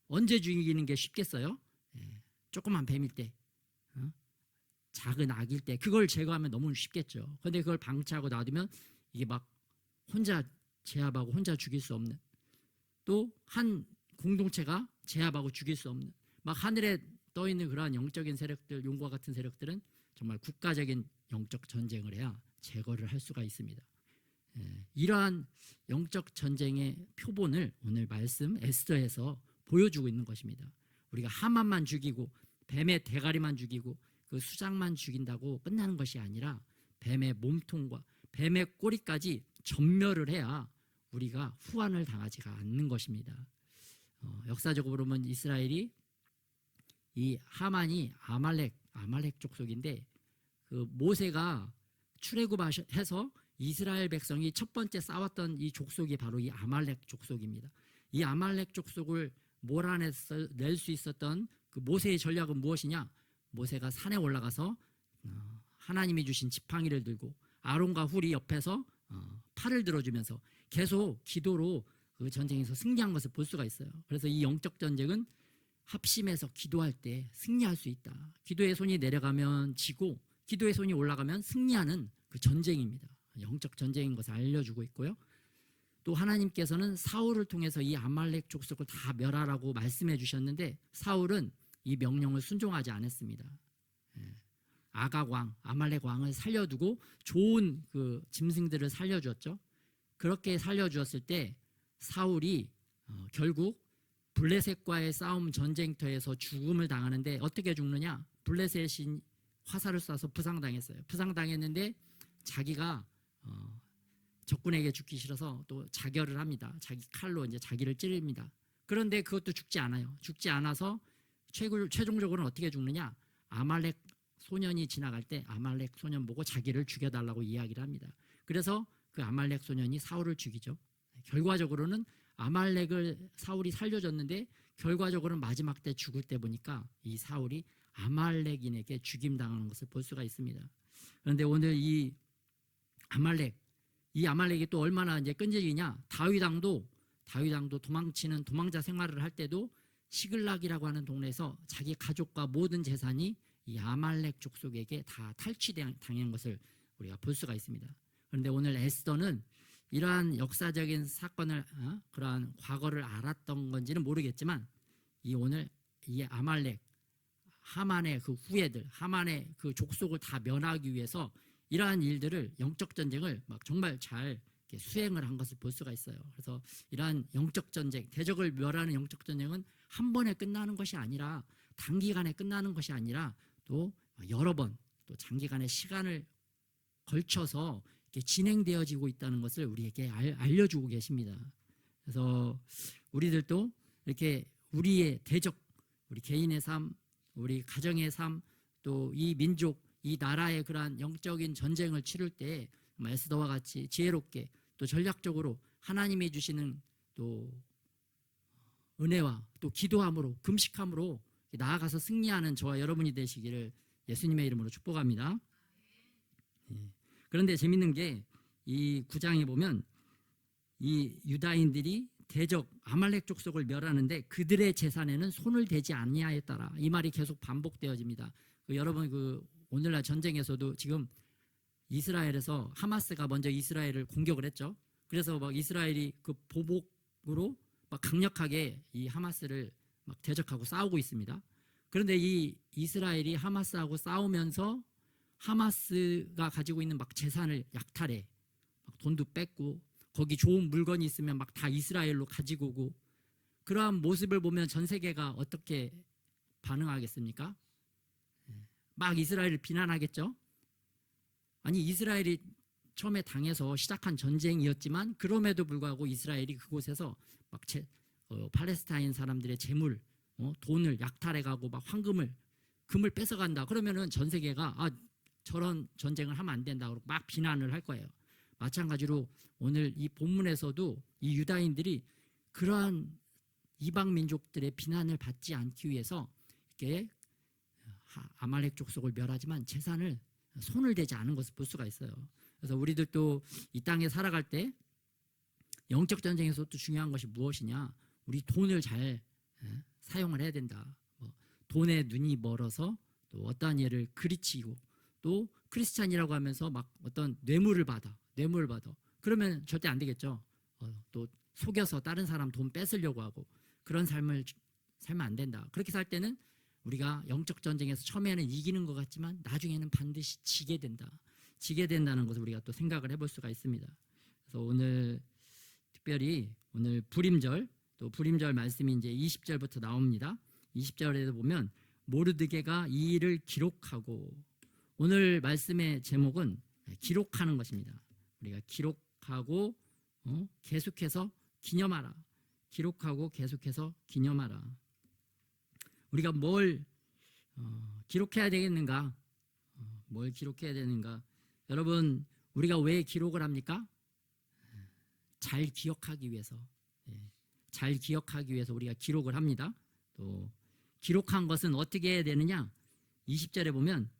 언제 죽이는 게 쉽겠어요? 조그만 뱀일 때, 작은 악일 때 그걸 제거하면 너무 쉽겠죠. 그런데 그걸 방치하고 놔두면 이게 막 혼자 제압하고 혼자 죽일 수 없는 또 한 공동체가 제압하고 죽일 수 없는 막 하늘에 떠 있는 그러한 영적인 세력들, 용과 같은 세력들은 정말 국가적인 영적 전쟁을 해야 제거를 할 수가 있습니다. 이러한 영적 전쟁의 표본을 오늘 말씀 에스더에서 보여주고 있는 것입니다. 우리가 하만만 죽이고 뱀의 대가리만 죽이고 그 수장만 죽인다고 끝나는 것이 아니라 뱀의 몸통과 뱀의 꼬리까지 전멸을 해야 우리가 후환을 당하지가 않는 것입니다. 역사적으로 보면 이스라엘이 이 하만이 아말렉 족속인데 그 모세가 출애굽해서 이스라엘 백성이 첫 번째 싸웠던 이 족속이 바로 이 아말렉 족속입니다. 이 아말렉 족속을 몰아낼 수 있었던 그 모세의 전략은 무엇이냐? 모세가 산에 올라가서 하나님이 주신 지팡이를 들고 아론과 훌이 옆에서 팔을 들어주면서 계속 기도로 그 전쟁에서 승리한 것을 볼 수가 있어요. 그래서 이 영적 전쟁은 합심해서 기도할 때 승리할 수 있다. 기도의 손이 내려가면 지고 기도의 손이 올라가면 승리하는 그 전쟁입니다. 영적 전쟁인 것을 알려주고 있고요. 또 하나님께서는 사울을 통해서 이 아말렉 족속을 다 멸하라고 말씀해 주셨는데 사울은 이 명령을 순종하지 않았습니다. 아각 왕, 아말렉 왕을 살려두고 좋은 그 짐승들을 살려주었죠. 그렇게 살려주었을 때 사울이 결국 블레셋과의 싸움 전쟁터에서 죽음을 당하는데 어떻게 죽느냐? 블레셋이 화살을 쏴서 부상당했어요. 부상당했는데 자기가 적군에게 죽기 싫어서 또 자결을 합니다. 자기 칼로 이제 자기를 찌릅니다. 그런데 그것도 죽지 않아요. 죽지 않아서 최종적으로는 어떻게 죽느냐? 아말렉 소년이 지나갈 때 아말렉 소년 보고 자기를 죽여달라고 이야기를 합니다. 그래서 그 아말렉 소년이 사울을 죽이죠. 결과적으로는 아말렉을 사울이 살려줬는데 결과적으로는 마지막 때 죽을 때 보니까 이 사울이 아말렉인에게 죽임당하는 것을 볼 수가 있습니다. 그런데 오늘 이 아말렉이 또 얼마나 이제 끈질기냐? 다윗 왕도 도망치는 도망자 생활을 할 때도 시글락이라고 하는 동네에서 자기 가족과 모든 재산이 이 아말렉 족속에게 다 탈취당한 것을 우리가 볼 수가 있습니다. 그런데 오늘 에스더는 이러한 역사적인 사건을 그러한 과거를 알았던 건지는 모르겠지만 오늘 이 아말렉 하만의 그 후예들, 하만의 그 족속을 다 면하기 위해서 이러한 일들을 영적 전쟁을 막 정말 잘 수행을 한 것을 볼 수가 있어요. 그래서 이러한 영적 전쟁, 대적을 멸하는 영적 전쟁은 한 번에 끝나는 것이 아니라 단기간에 끝나는 것이 아니라 또 여러 번 또 장기간의 시간을 걸쳐서 이렇게 진행되어지고 있다는 것을 우리에게 알려주고 계십니다. 그래서 우리들도 이렇게 우리의 대적, 우리 개인의 삶, 우리 가정의 삶, 또 이 민족, 이 나라의 그러한 영적인 전쟁을 치를 때 에스더와 같이 지혜롭게 또 전략적으로 하나님이 주시는 또 은혜와 또 기도함으로 금식함으로 나아가서 승리하는 저와 여러분이 되시기를 예수님의 이름으로 축복합니다. 그런데 재밌는 게 이 9장에 보면 이 유다인들이 대적 아말렉 족속을 멸하는데 그들의 재산에는 손을 대지 아니하였더라. 이 말이 계속 반복되어집니다. 여러분 오늘날 전쟁에서도 지금 이스라엘에서 하마스가 먼저 이스라엘을 공격을 했죠. 그래서 막 이스라엘이 그 보복으로 막 강력하게 이 하마스를 막 대적하고 싸우고 있습니다. 그런데 이 이스라엘이 하마스하고 싸우면서 하마스가 가지고 있는 막 재산을 약탈해, 막 돈도 뺏고 거기 좋은 물건이 있으면 막 다 이스라엘로 가지고 오고 그러한 모습을 보면 전 세계가 어떻게 반응하겠습니까? 막 이스라엘을 비난하겠죠. 아니 이스라엘이 처음에 당해서 시작한 전쟁이었지만 그럼에도 불구하고 이스라엘이 그곳에서 막 팔레스타인 사람들의 재물, 돈을 약탈해가고 막 금을 뺏어간다. 그러면은 전 세계가 저런 전쟁을 하면 안 된다. 그러고 막 비난을 할 거예요. 마찬가지로 오늘 이 본문에서도 이 유다인들이 그러한 이방 민족들의 비난을 받지 않기 위해서 이렇게 아말렉 족속을 멸하지만 재산을 손을 대지 않은 것을 볼 수가 있어요. 그래서 우리들도 이 땅에 살아갈 때 영적 전쟁에서 또 중요한 것이 무엇이냐? 우리 돈을 잘 사용을 해야 된다. 돈에 눈이 멀어서 또 어떠한 일을 그르치고 또 크리스찬이라고 하면서 막 어떤 뇌물을 받아. 그러면 절대 안 되겠죠. 또 속여서 다른 사람 돈 뺏으려고 하고 그런 삶을 살면 안 된다. 그렇게 살 때는 우리가 영적 전쟁에서 처음에는 이기는 것 같지만 나중에는 반드시 지게 된다는 것을 우리가 또 생각을 해볼 수가 있습니다. 그래서 오늘 특별히 오늘 불임절 말씀이 이제 20절부터 나옵니다. 20절에도 보면 모르드게가 이 일을 기록하고 오늘 말씀의 제목은 기록하는 것입니다. 우리가 기록하고 계속해서 기념하라. 기록하고 계속해서 기념하라. 우리가 뭘 기록해야 되겠는가? 뭘 기록해야 되는가? 여러분, 우리가 왜 기록을 합니까? 잘 기억하기 위해서. 잘 기억하기 위해서 우리가 기록을 합니다. 또 기록한 것은 어떻게 해야 되느냐? 20절에 보면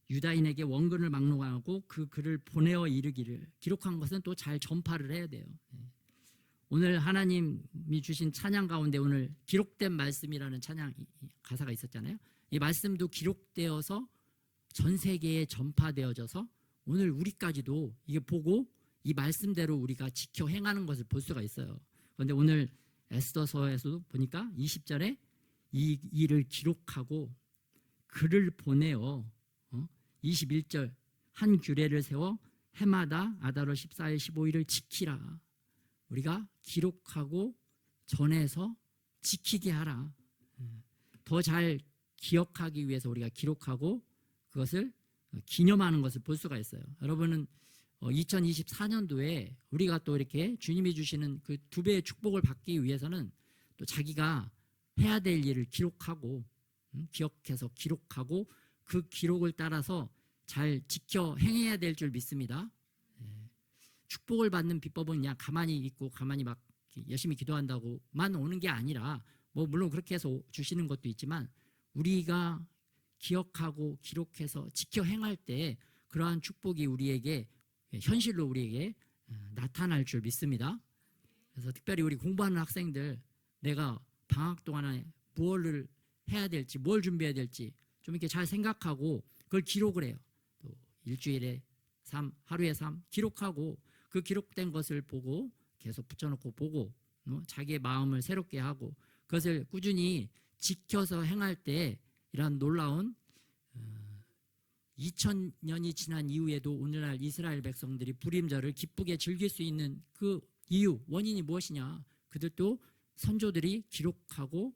유다인에게 원근을 막론하고 그 글을 보내어 이르기를, 기록한 것은 또 잘 전파를 해야 돼요. 오늘 하나님이 주신 찬양 가운데 오늘 기록된 말씀이라는 찬양 가사가 있었잖아요. 이 말씀도 기록되어서 전 세계에 전파되어져서 오늘 우리까지도 이게 보고 이 말씀대로 우리가 지켜 행하는 것을 볼 수가 있어요. 그런데 오늘 에스더서에서도 보니까 20절에 이 일을 기록하고 글을 보내어 21절 한 규례를 세워 해마다 아다로 14일 15일을 지키라. 우리가 기록하고 전해서 지키게 하라. 더 잘 기억하기 위해서 우리가 기록하고 그것을 기념하는 것을 볼 수가 있어요. 여러분은 2024년도에 우리가 또 이렇게 주님이 주시는 그 2배의 축복을 받기 위해서는 또 자기가 해야 될 일을 기록하고 기억해서 기록하고 그 기록을 따라서 잘 지켜 행해야 될 줄 믿습니다. 축복을 받는 비법은 그냥 가만히 있고 가만히 막 열심히 기도한다고만 오는 게 아니라, 뭐 물론 그렇게 해서 주시는 것도 있지만 우리가 기억하고 기록해서 지켜 행할 때 그러한 축복이 우리에게 현실로 우리에게 나타날 줄 믿습니다. 그래서 특별히 우리 공부하는 학생들, 내가 방학 동안에 무엇을 해야 될지, 뭘 준비해야 될지 좀 이렇게 잘 생각하고 그걸 기록을 해요. 또 일주일에 3, 하루에 3 기록하고 그 기록된 것을 보고 계속 붙여놓고 보고 자기의 마음을 새롭게 하고 그것을 꾸준히 지켜서 행할 때 이러한 놀라운 2000년이 지난 이후에도 오늘날 이스라엘 백성들이 불임절을 기쁘게 즐길 수 있는 그 이유, 원인이 무엇이냐? 그들도 선조들이 기록하고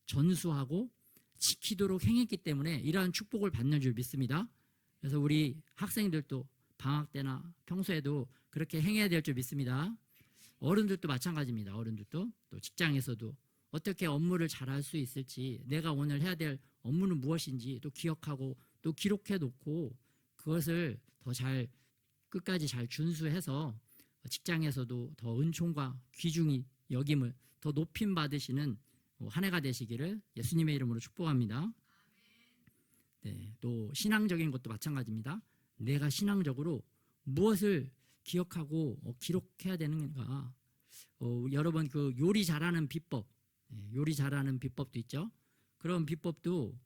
전수하고 지키도록 행했기 때문에 이러한 축복을 받는 줄 믿습니다. 그래서 우리 학생들도 방학 때나 평소에도 그렇게 행해야 될 줄 믿습니다. 어른들도 마찬가지입니다. 어른들도 또 직장에서도 어떻게 업무를 잘할 수 있을지, 내가 오늘 해야 될 업무는 무엇인지 또 기억하고 또 기록해 놓고 그것을 더 잘 끝까지 잘 준수해서 직장에서도 더 은총과 귀중히 여김을 더 높임 받으시는 한 해가 되시기를 예수님의 이름으로 축복합니다. 네, 또 신앙적인 것도 마찬가지입니다. 내가 신앙적으로 무엇을 기억하고 기록해야 되는가? 여러분 그 요리 잘하는 비법, 요리 잘하는 비법도 있죠. 그런 비법도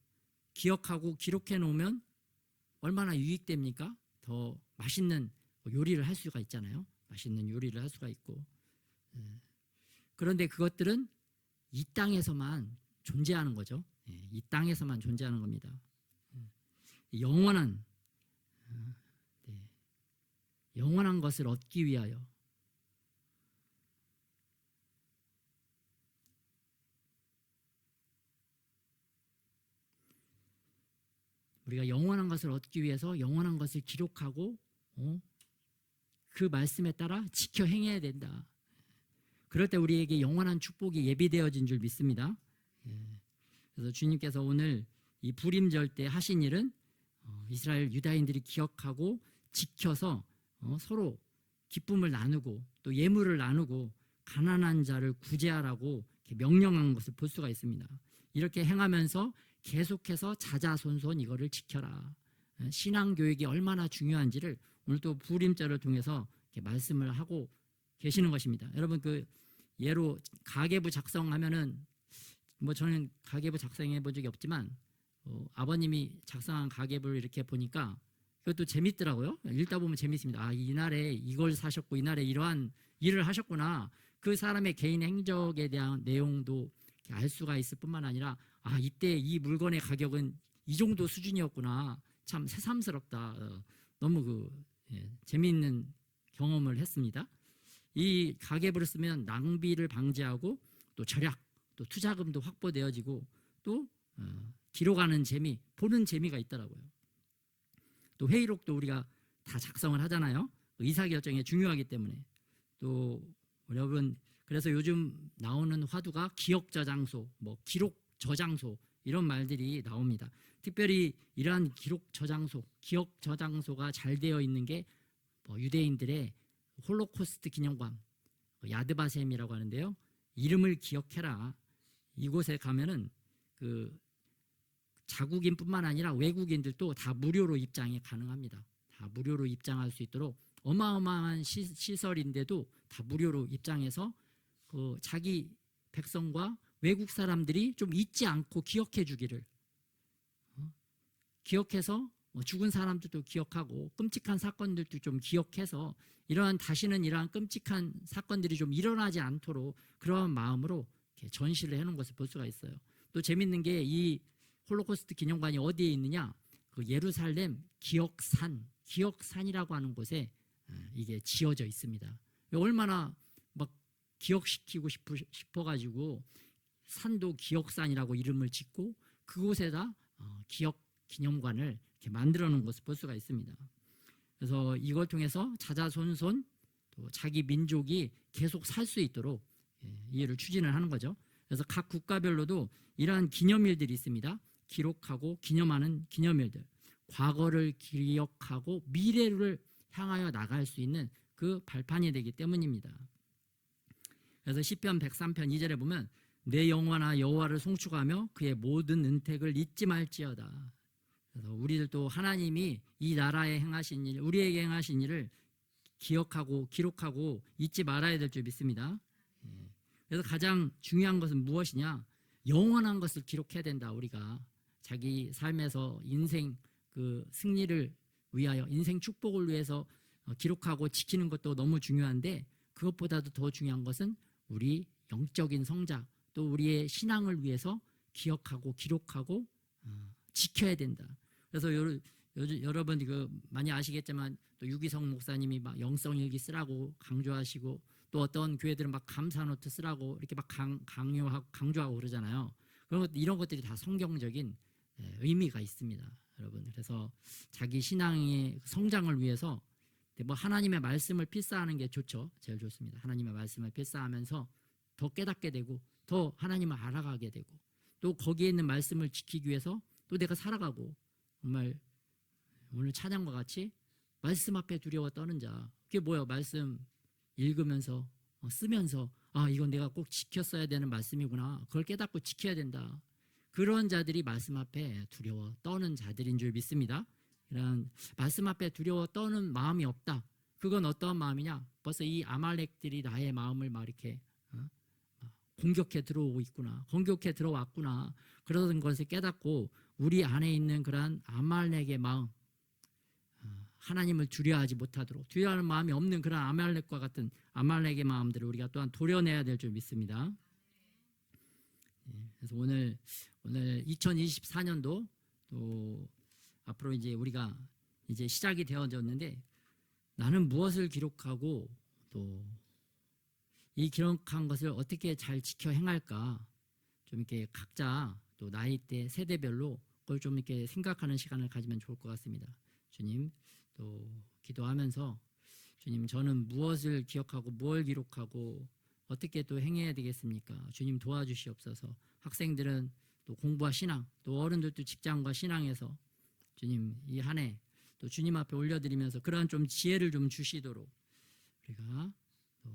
기억하고 기록해 놓으면 얼마나 유익됩니까? 더 맛있는 요리를 할 수가 있잖아요. 맛있는 요리를 할 수가 있고. 그런데 그것들은 이 땅에서만 존재하는 거죠. 이 땅에서만 존재하는 겁니다. 영원한 영원한 것을 얻기 위하여 우리가 영원한 것을 얻기 위해서 영원한 것을 기록하고 그 말씀에 따라 지켜 행해야 된다. 그럴 때 우리에게 영원한 축복이 예비되어진 줄 믿습니다. 그래서 주님께서 오늘 이 불임절 때 하신 일은 이스라엘 유다인들이 기억하고 지켜서 서로 기쁨을 나누고 또 예물을 나누고 가난한 자를 구제하라고 이렇게 명령한 것을 볼 수가 있습니다. 이렇게 행하면서 계속해서 자자손손 이거를 지켜라. 신앙교육이 얼마나 중요한지를 오늘 또 불임절을 통해서 이렇게 말씀을 하고 계시는 것입니다. 여러분 그 예로 가계부 작성하면은 뭐 저는 가계부 작성해 본 적이 없지만 아버님이 작성한 가계부를 이렇게 보니까 그것도 재밌더라고요. 읽다 보면 재밌습니다. 아, 이날에 이걸 사셨고 이날에 이러한 일을 하셨구나. 그 사람의 개인 행적에 대한 내용도 알 수가 있을 뿐만 아니라 아, 이때 이 물건의 가격은 이 정도 수준이었구나. 참 새삼스럽다. 너무 재미있는 경험을 했습니다. 이 가계부를 쓰면 낭비를 방지하고 또 절약, 또 투자금도 확보되어지고 또 기록하는 재미, 보는 재미가 있더라고요. 또 회의록도 우리가 다 작성을 하잖아요. 의사결정에 중요하기 때문에. 또 여러분 그래서 요즘 나오는 화두가 기억저장소, 뭐 기록저장소 이런 말들이 나옵니다. 특별히 이러한 기록 저장소, 기억 저장소가 잘 되어 있는 게 유대인들의 홀로코스트 기념관 야드바셈이라고 하는데요. 이름을 기억해라. 이곳에 가면은 그 자국인뿐만 아니라 외국인들도 다 무료로 입장이 가능합니다. 다 무료로 입장할 수 있도록 어마어마한 시설인데도 다 무료로 입장해서 그 자기 백성과 외국 사람들이 좀 잊지 않고 기억해 주기를, 기억해서 죽은 사람들도 기억하고 끔찍한 사건들도 좀 기억해서 다시는 이러한 끔찍한 사건들이 좀 일어나지 않도록 그런 마음으로 이렇게 전시를 해놓은 것을 볼 수가 있어요. 또 재밌는 게 이 홀로코스트 기념관이 어디에 있느냐? 그 예루살렘 기억산이라고 하는 곳에 이게 지어져 있습니다. 얼마나 막 기억시키고 싶어가지고 산도 기억산이라고 이름을 짓고 그곳에다 기억 기념관을 이렇게 만들어 놓은 것을 볼 수가 있습니다. 그래서 이걸 통해서 자자손손 또 자기 민족이 계속 살 수 있도록 이해를 추진을 하는 거죠. 그래서 각 국가별로도 이러한 기념일들이 있습니다. 기록하고 기념하는 기념일들, 과거를 기억하고 미래를 향하여 나갈 수 있는 그 발판이 되기 때문입니다. 그래서 시편 103편 2절에 보면 내 영혼아 여호와를 송축하며 그의 모든 은택을 잊지 말지어다. 그래서 우리들도 하나님이 이 나라에 행하신 일, 우리에게 행하신 일을 기억하고 기록하고 잊지 말아야 될 줄 믿습니다. 그래서 가장 중요한 것은 무엇이냐? 영원한 것을 기록해야 된다. 우리가 자기 삶에서 인생 그 승리를 위하여, 인생 축복을 위해서 기록하고 지키는 것도 너무 중요한데 그것보다도 더 중요한 것은 우리 영적인 성장, 또 우리의 신앙을 위해서 기억하고 기록하고 지켜야 된다. 그래서 여러분 많이 아시겠지만 또 유기성 목사님이 막 영성일기 쓰라고 강조하시고 또 어떤 교회들은 막 감사노트 쓰라고 이렇게 막 강조하고 그러잖아요. 이런 것들이 다 성경적인 의미가 있습니다, 여러분. 그래서 자기 신앙의 성장을 위해서 하나님의 말씀을 필사하는 게 좋죠. 제일 좋습니다. 하나님의 말씀을 필사하면서 더 깨닫게 되고 더 하나님을 알아가게 되고 또 거기에 있는 말씀을 지키기 위해서 또 내가 살아가고, 정말 오늘 찬양과 같이 말씀 앞에 두려워 떠는 자, 그게 뭐예요? 말씀 읽으면서 쓰면서 이건 내가 꼭 지켰어야 되는 말씀이구나, 그걸 깨닫고 지켜야 된다. 그런 자들이 말씀 앞에 두려워 떠는 자들인 줄 믿습니다. 이런 말씀 앞에 두려워 떠는 마음이 없다. 그건 어떠한 마음이냐? 벌써 이 아말렉들이 나의 마음을 막 이렇게 공격해 들어오고 있구나, 공격해 들어왔구나, 그러던 것을 깨닫고 우리 안에 있는 그러한 아말렉의 마음, 하나님을 두려워하지 못하도록, 두려워하는 마음이 없는 그런 아말렉과 같은 아말렉의 마음들을 우리가 또한 도려내야 될 줄 믿습니다. 그래서 오늘 2024년도 또 앞으로 이제 우리가 이제 시작이 되어졌는데, 나는 무엇을 기록하고 또 이 기록한 것을 어떻게 잘 지켜 행할까, 좀 이렇게 각자 또 나이대 세대별로 그걸 좀 이렇게 생각하는 시간을 가지면 좋을 것 같습니다. 주님, 또 기도하면서 주님, 저는 무엇을 기억하고 뭘 기록하고 어떻게 또 행해야 되겠습니까? 주님 도와주시옵소서. 학생들은 또 공부와 신앙, 또 어른들도 직장과 신앙에서 주님 이 한 해 또 주님 앞에 올려드리면서 그러한 좀 지혜를 좀 주시도록 우리가 또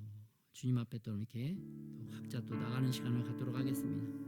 주님 앞에 또 이렇게 또 각자 또 나가는 시간을 갖도록 하겠습니다.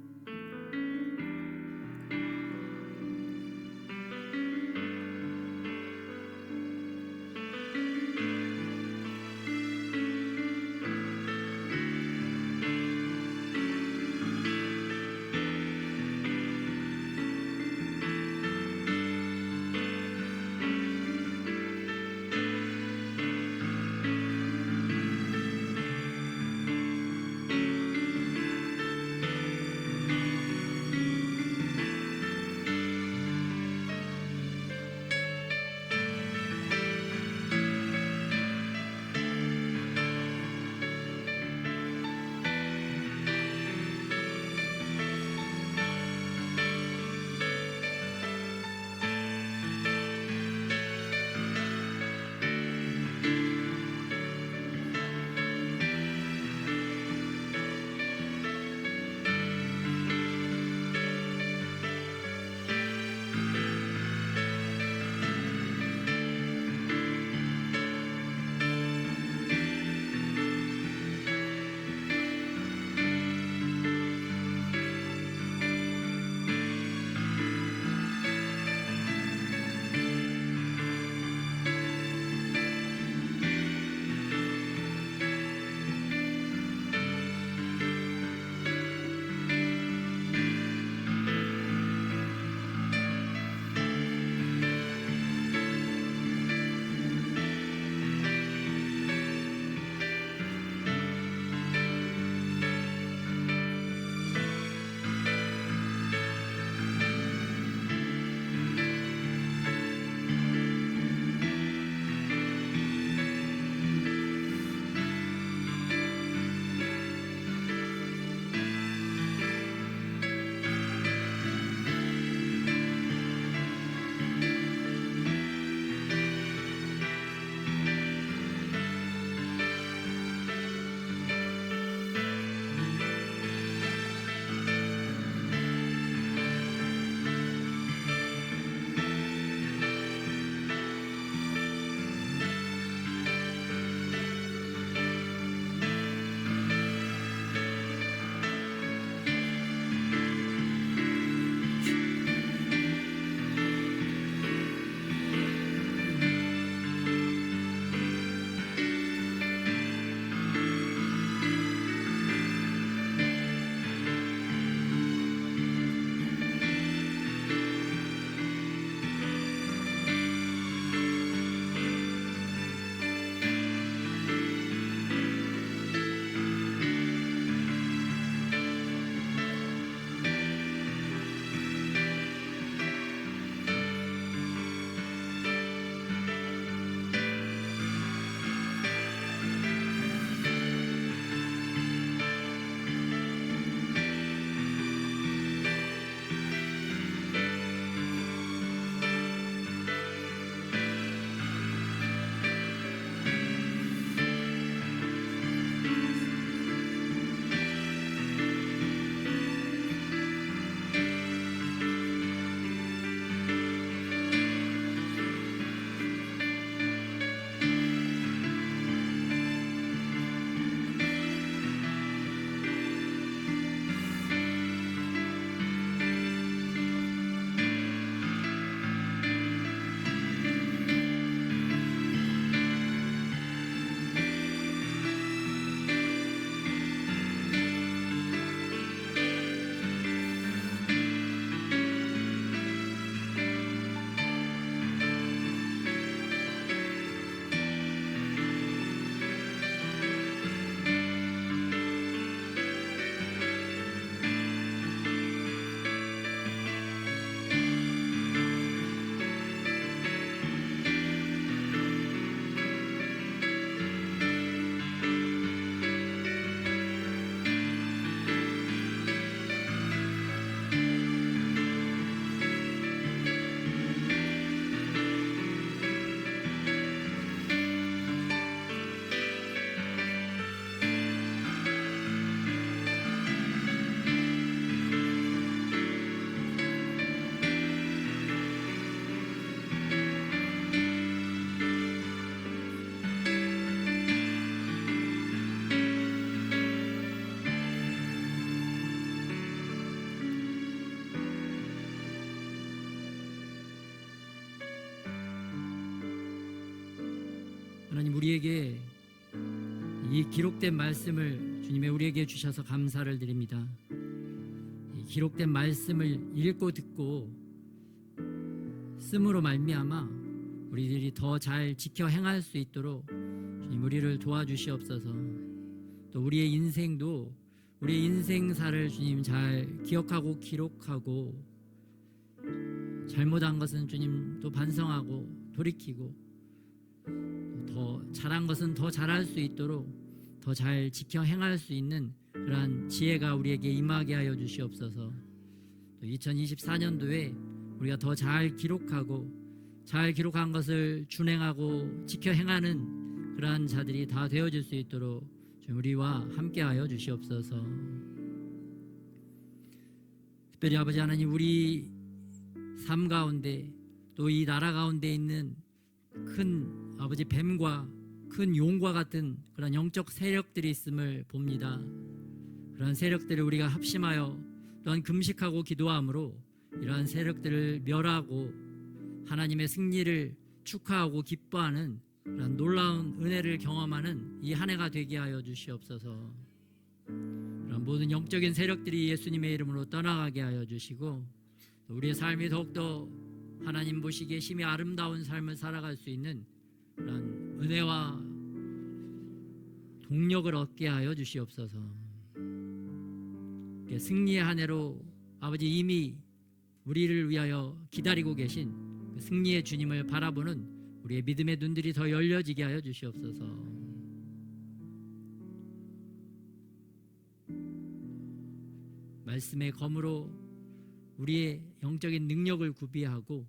우리에게 이 기록된 말씀을 주님의 우리에게 주셔서 감사를 드립니다. 이 기록된 말씀을 읽고 듣고 씀으로 말미암아 우리들이 더 잘 지켜 행할 수 있도록 주님 우리를 도와주시옵소서. 또 우리의 인생도 우리의 인생사를 주님 잘 기억하고 기록하고 잘못한 것은 주님 또 반성하고 돌이키고 더 잘한 것은 더 잘할 수 있도록 더 잘 지켜 행할 수 있는 그러한 지혜가 우리에게 임하게 하여 주시옵소서. 또 2024년도에 우리가 더 잘 기록하고 잘 기록한 것을 준행하고 지켜 행하는 그러한 자들이 다 되어질 수 있도록 좀 우리와 함께하여 주시옵소서. 특별히 아버지 하나님 우리 삶 가운데 또 이 나라 가운데 있는 큰 아버지 뱀과 큰 용과 같은 그런 영적 세력들이 있음을 봅니다. 그런 세력들을 우리가 합심하여 또한 금식하고 기도함으로 이러한 세력들을 멸하고 하나님의 승리를 축하하고 기뻐하는 그런 놀라운 은혜를 경험하는 이 한 해가 되게 하여 주시옵소서. 그런 모든 영적인 세력들이 예수님의 이름으로 떠나가게 하여 주시고 우리의 삶이 더욱더 하나님 보시기에 심히 아름다운 삶을 살아갈 수 있는 그런 은혜와 동력을 얻게 하여 주시옵소서. 승리의 한 해로 아버지 이미 우리를 위하여 기다리고 계신 그 승리의 주님을 바라보는 우리의 믿음의 눈들이 더 열려지게 하여 주시옵소서. 말씀의 검으로 우리의 영적인 능력을 구비하고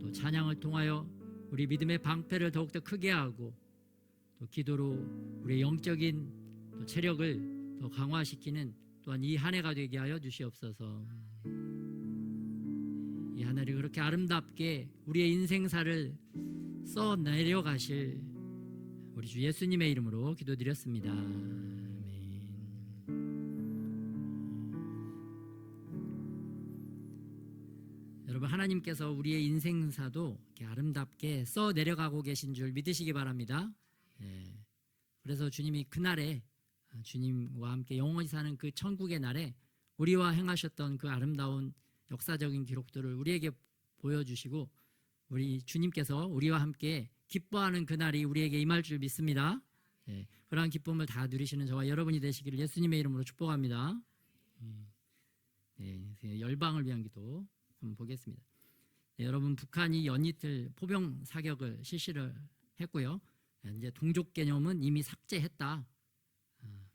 또 찬양을 통하여 우리 믿음의 방패를 더욱더 크게 하고 또 기도로 우리의 영적인 또 체력을 더 강화시키는 또한 이 한 해가 되게 하여 주시옵소서. 이 한 해를 그렇게 아름답게 우리의 인생사를 써 내려가실 우리 주 예수님의 이름으로 기도드렸습니다. 여러분 하나님께서 우리의 인생사도 이렇게 아름답게 써 내려가고 계신 줄 믿으시기 바랍니다. 그래서 주님이 그날에 주님과 함께 영원히 사는 그 천국의 날에 우리와 행하셨던 그 아름다운 역사적인 기록들을 우리에게 보여주시고 우리 주님께서 우리와 함께 기뻐하는 그날이 우리에게 임할 줄 믿습니다. 그러한 기쁨을 다 누리시는 저와 여러분이 되시기를 예수님의 이름으로 축복합니다. 열방을 위한 기도 한번 보겠습니다. 여러분 북한이 연이틀 포병 사격을 실시를 했고요. 이제 동족 개념은 이미 삭제했다.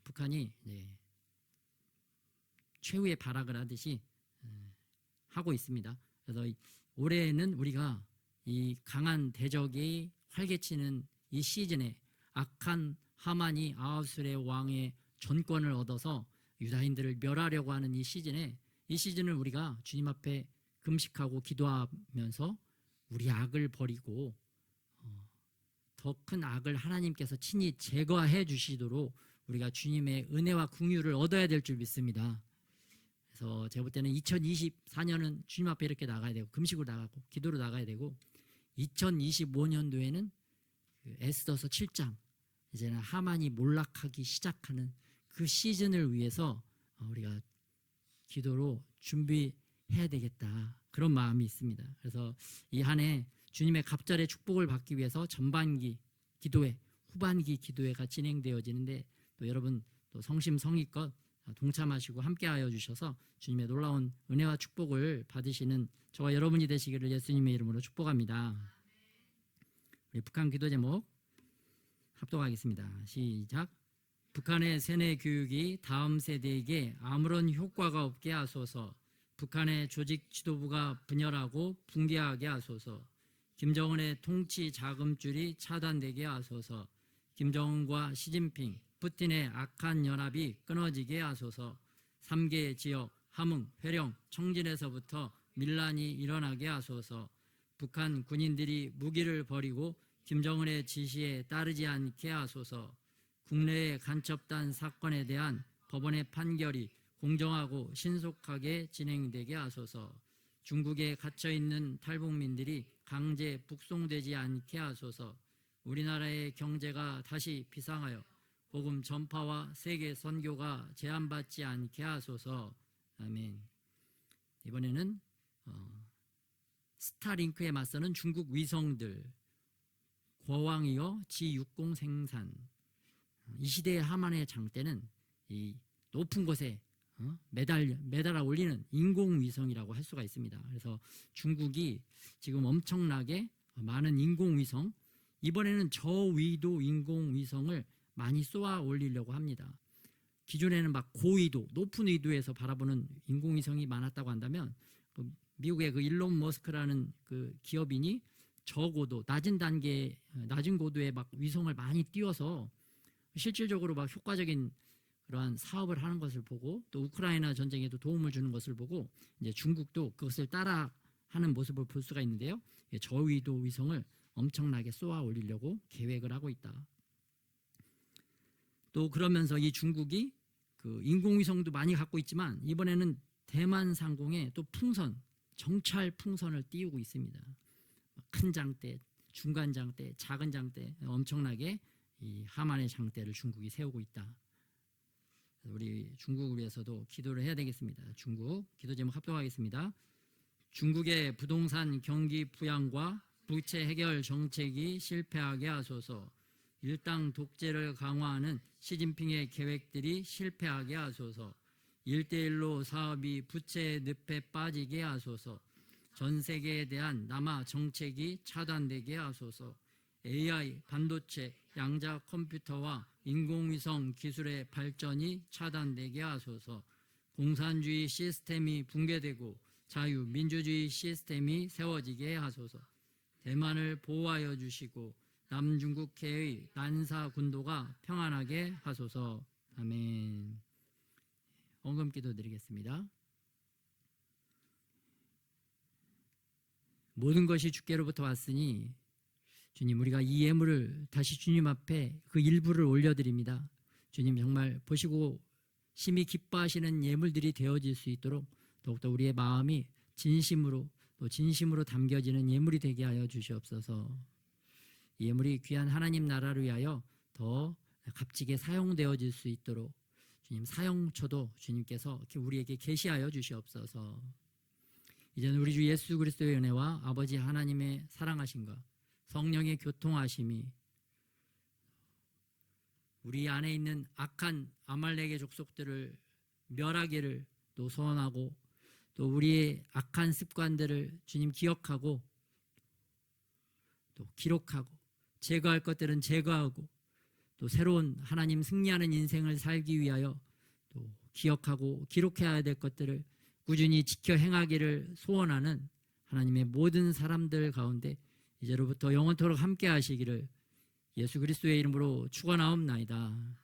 북한이 최후의 발악을 하듯이 하고 있습니다. 그래서 올해는 우리가 이 강한 대적이 활개치는 이 시즌에 악한 하만이 아하수르의 왕의 전권을 얻어서 유다인들을 멸하려고 하는 이 시즌을 우리가 주님 앞에 금식하고 기도하면서 우리 악을 버리고 더 큰 악을 하나님께서 친히 제거해 주시도록 우리가 주님의 은혜와 긍휼을 얻어야 될 줄 믿습니다. 그래서 제가 볼 때는 2024년은 주님 앞에 이렇게 나가야 되고 금식으로 나가고 기도로 나가야 되고 2025년도에는 에스더서 7장 이제는 하만이 몰락하기 시작하는 그 시즌을 위해서 우리가 기도로 준비해야 되겠다 그런 마음이 있습니다. 그래서 이 한 해 주님의 갑절의 축복을 받기 위해서 전반기 기도회, 후반기 기도회가 진행되어지는데 또 여러분 또 성심성의껏 동참하시고 함께하여 주셔서 주님의 놀라운 은혜와 축복을 받으시는 저와 여러분이 되시기를 예수님의 이름으로 축복합니다. 우리 북한 기도 제목 합독하겠습니다. 시작. 북한의 세뇌 교육이 다음 세대에게 아무런 효과가 없게 하소서. 북한의 조직 지도부가 분열하고 붕괴하게 하소서. 김정은의 통치 자금줄이 차단되게 하소서. 김정은과 시진핑, 푸틴의 악한 연합이 끊어지게 하소서. 3개 지역 함흥, 회령, 청진에서부터 밀란이 일어나게 하소서. 북한 군인들이 무기를 버리고 김정은의 지시에 따르지 않게 하소서. 국내의 간첩단 사건에 대한 법원의 판결이 공정하고 신속하게 진행되게 하소서. 중국에 갇혀있는 탈북민들이 강제 북송되지 않게 하소서. 우리나라의 경제가 다시 비상하여 복음 전파와 세계 선교가 제한받지 않게 하소서. 아멘. 이번에는 스타링크에 맞서는 중국 위성들, 고왕이여 G60 생산. 이 시대의 하만의 장대는 이 높은 곳에 매달아 올리는 인공위성이라고 할 수가 있습니다. 그래서 중국이 지금 엄청나게 많은 인공위성, 이번에는 저위도 인공위성을 많이 쏘아 올리려고 합니다. 기존에는 막 고위도, 높은 위도에서 바라보는 인공위성이 많았다고 한다면 미국의 그 일론 머스크라는 그 기업인이 저고도, 낮은 고도에 막 위성을 많이 띄워서 실질적으로 막 효과적인 그러한 사업을 하는 것을 보고, 또 우크라이나 전쟁에도 도움을 주는 것을 보고 이제 중국도 그것을 따라 하는 모습을 볼 수가 있는데요. 저위도 위성을 엄청나게 쏘아 올리려고 계획을 하고 있다. 또 그러면서 이 중국이 그 인공위성도 많이 갖고 있지만 이번에는 대만 상공에 또 풍선, 정찰 풍선을 띄우고 있습니다. 큰 장대, 중간 장대, 작은 장대, 엄청나게 이 하만의 장대를 중국이 세우고 있다. 우리 중국을 위해서도 기도를 해야 되겠습니다. 중국 기도 제목 합동하겠습니다. 중국의 부동산 경기 부양과 부채 해결 정책이 실패하게 하소서. 일당 독재를 강화하는 시진핑의 계획들이 실패하게 하소서. 1대1로 사업이 부채 늪에 빠지게 하소서. 전 세계에 대한 남아 정책이 차단되게 하소서. AI, 반도체, 양자 컴퓨터와 인공위성 기술의 발전이 차단되게 하소서. 공산주의 시스템이 붕괴되고 자유민주주의 시스템이 세워지게 하소서. 대만을 보호하여 주시고 남중국해의 난사 군도가 평안하게 하소서. 아멘. 헌금기도 드리겠습니다. 모든 것이 주께로부터 왔으니 주님, 우리가 이 예물을 다시 주님 앞에 그 일부를 올려드립니다. 주님, 정말 보시고 심히 기뻐하시는 예물들이 되어질 수 있도록 더욱더 우리의 마음이 진심으로 또 진심으로 담겨지는 예물이 되게 하여 주시옵소서. 이 예물이 귀한 하나님 나라를 위하여 더 값지게 사용되어질 수 있도록 주님, 사용처도 주님께서 우리에게 계시하여 주시옵소서. 이제는 우리 주 예수 그리스도의 은혜와 아버지 하나님의 사랑하심과 성령의 교통하심이 우리 안에 있는 악한 아말렉의 족속들을 멸하기를 또 소원하고, 또 우리의 악한 습관들을 주님 기억하고 또 기록하고, 제거할 것들은 제거하고, 또 새로운 하나님 승리하는 인생을 살기 위하여 또 기억하고 기록해야 될 것들을 꾸준히 지켜 행하기를 소원하는 하나님의 모든 사람들 가운데 이제로부터 영원토록 함께 하시기를 예수 그리스도의 이름으로 축원하옵나이다.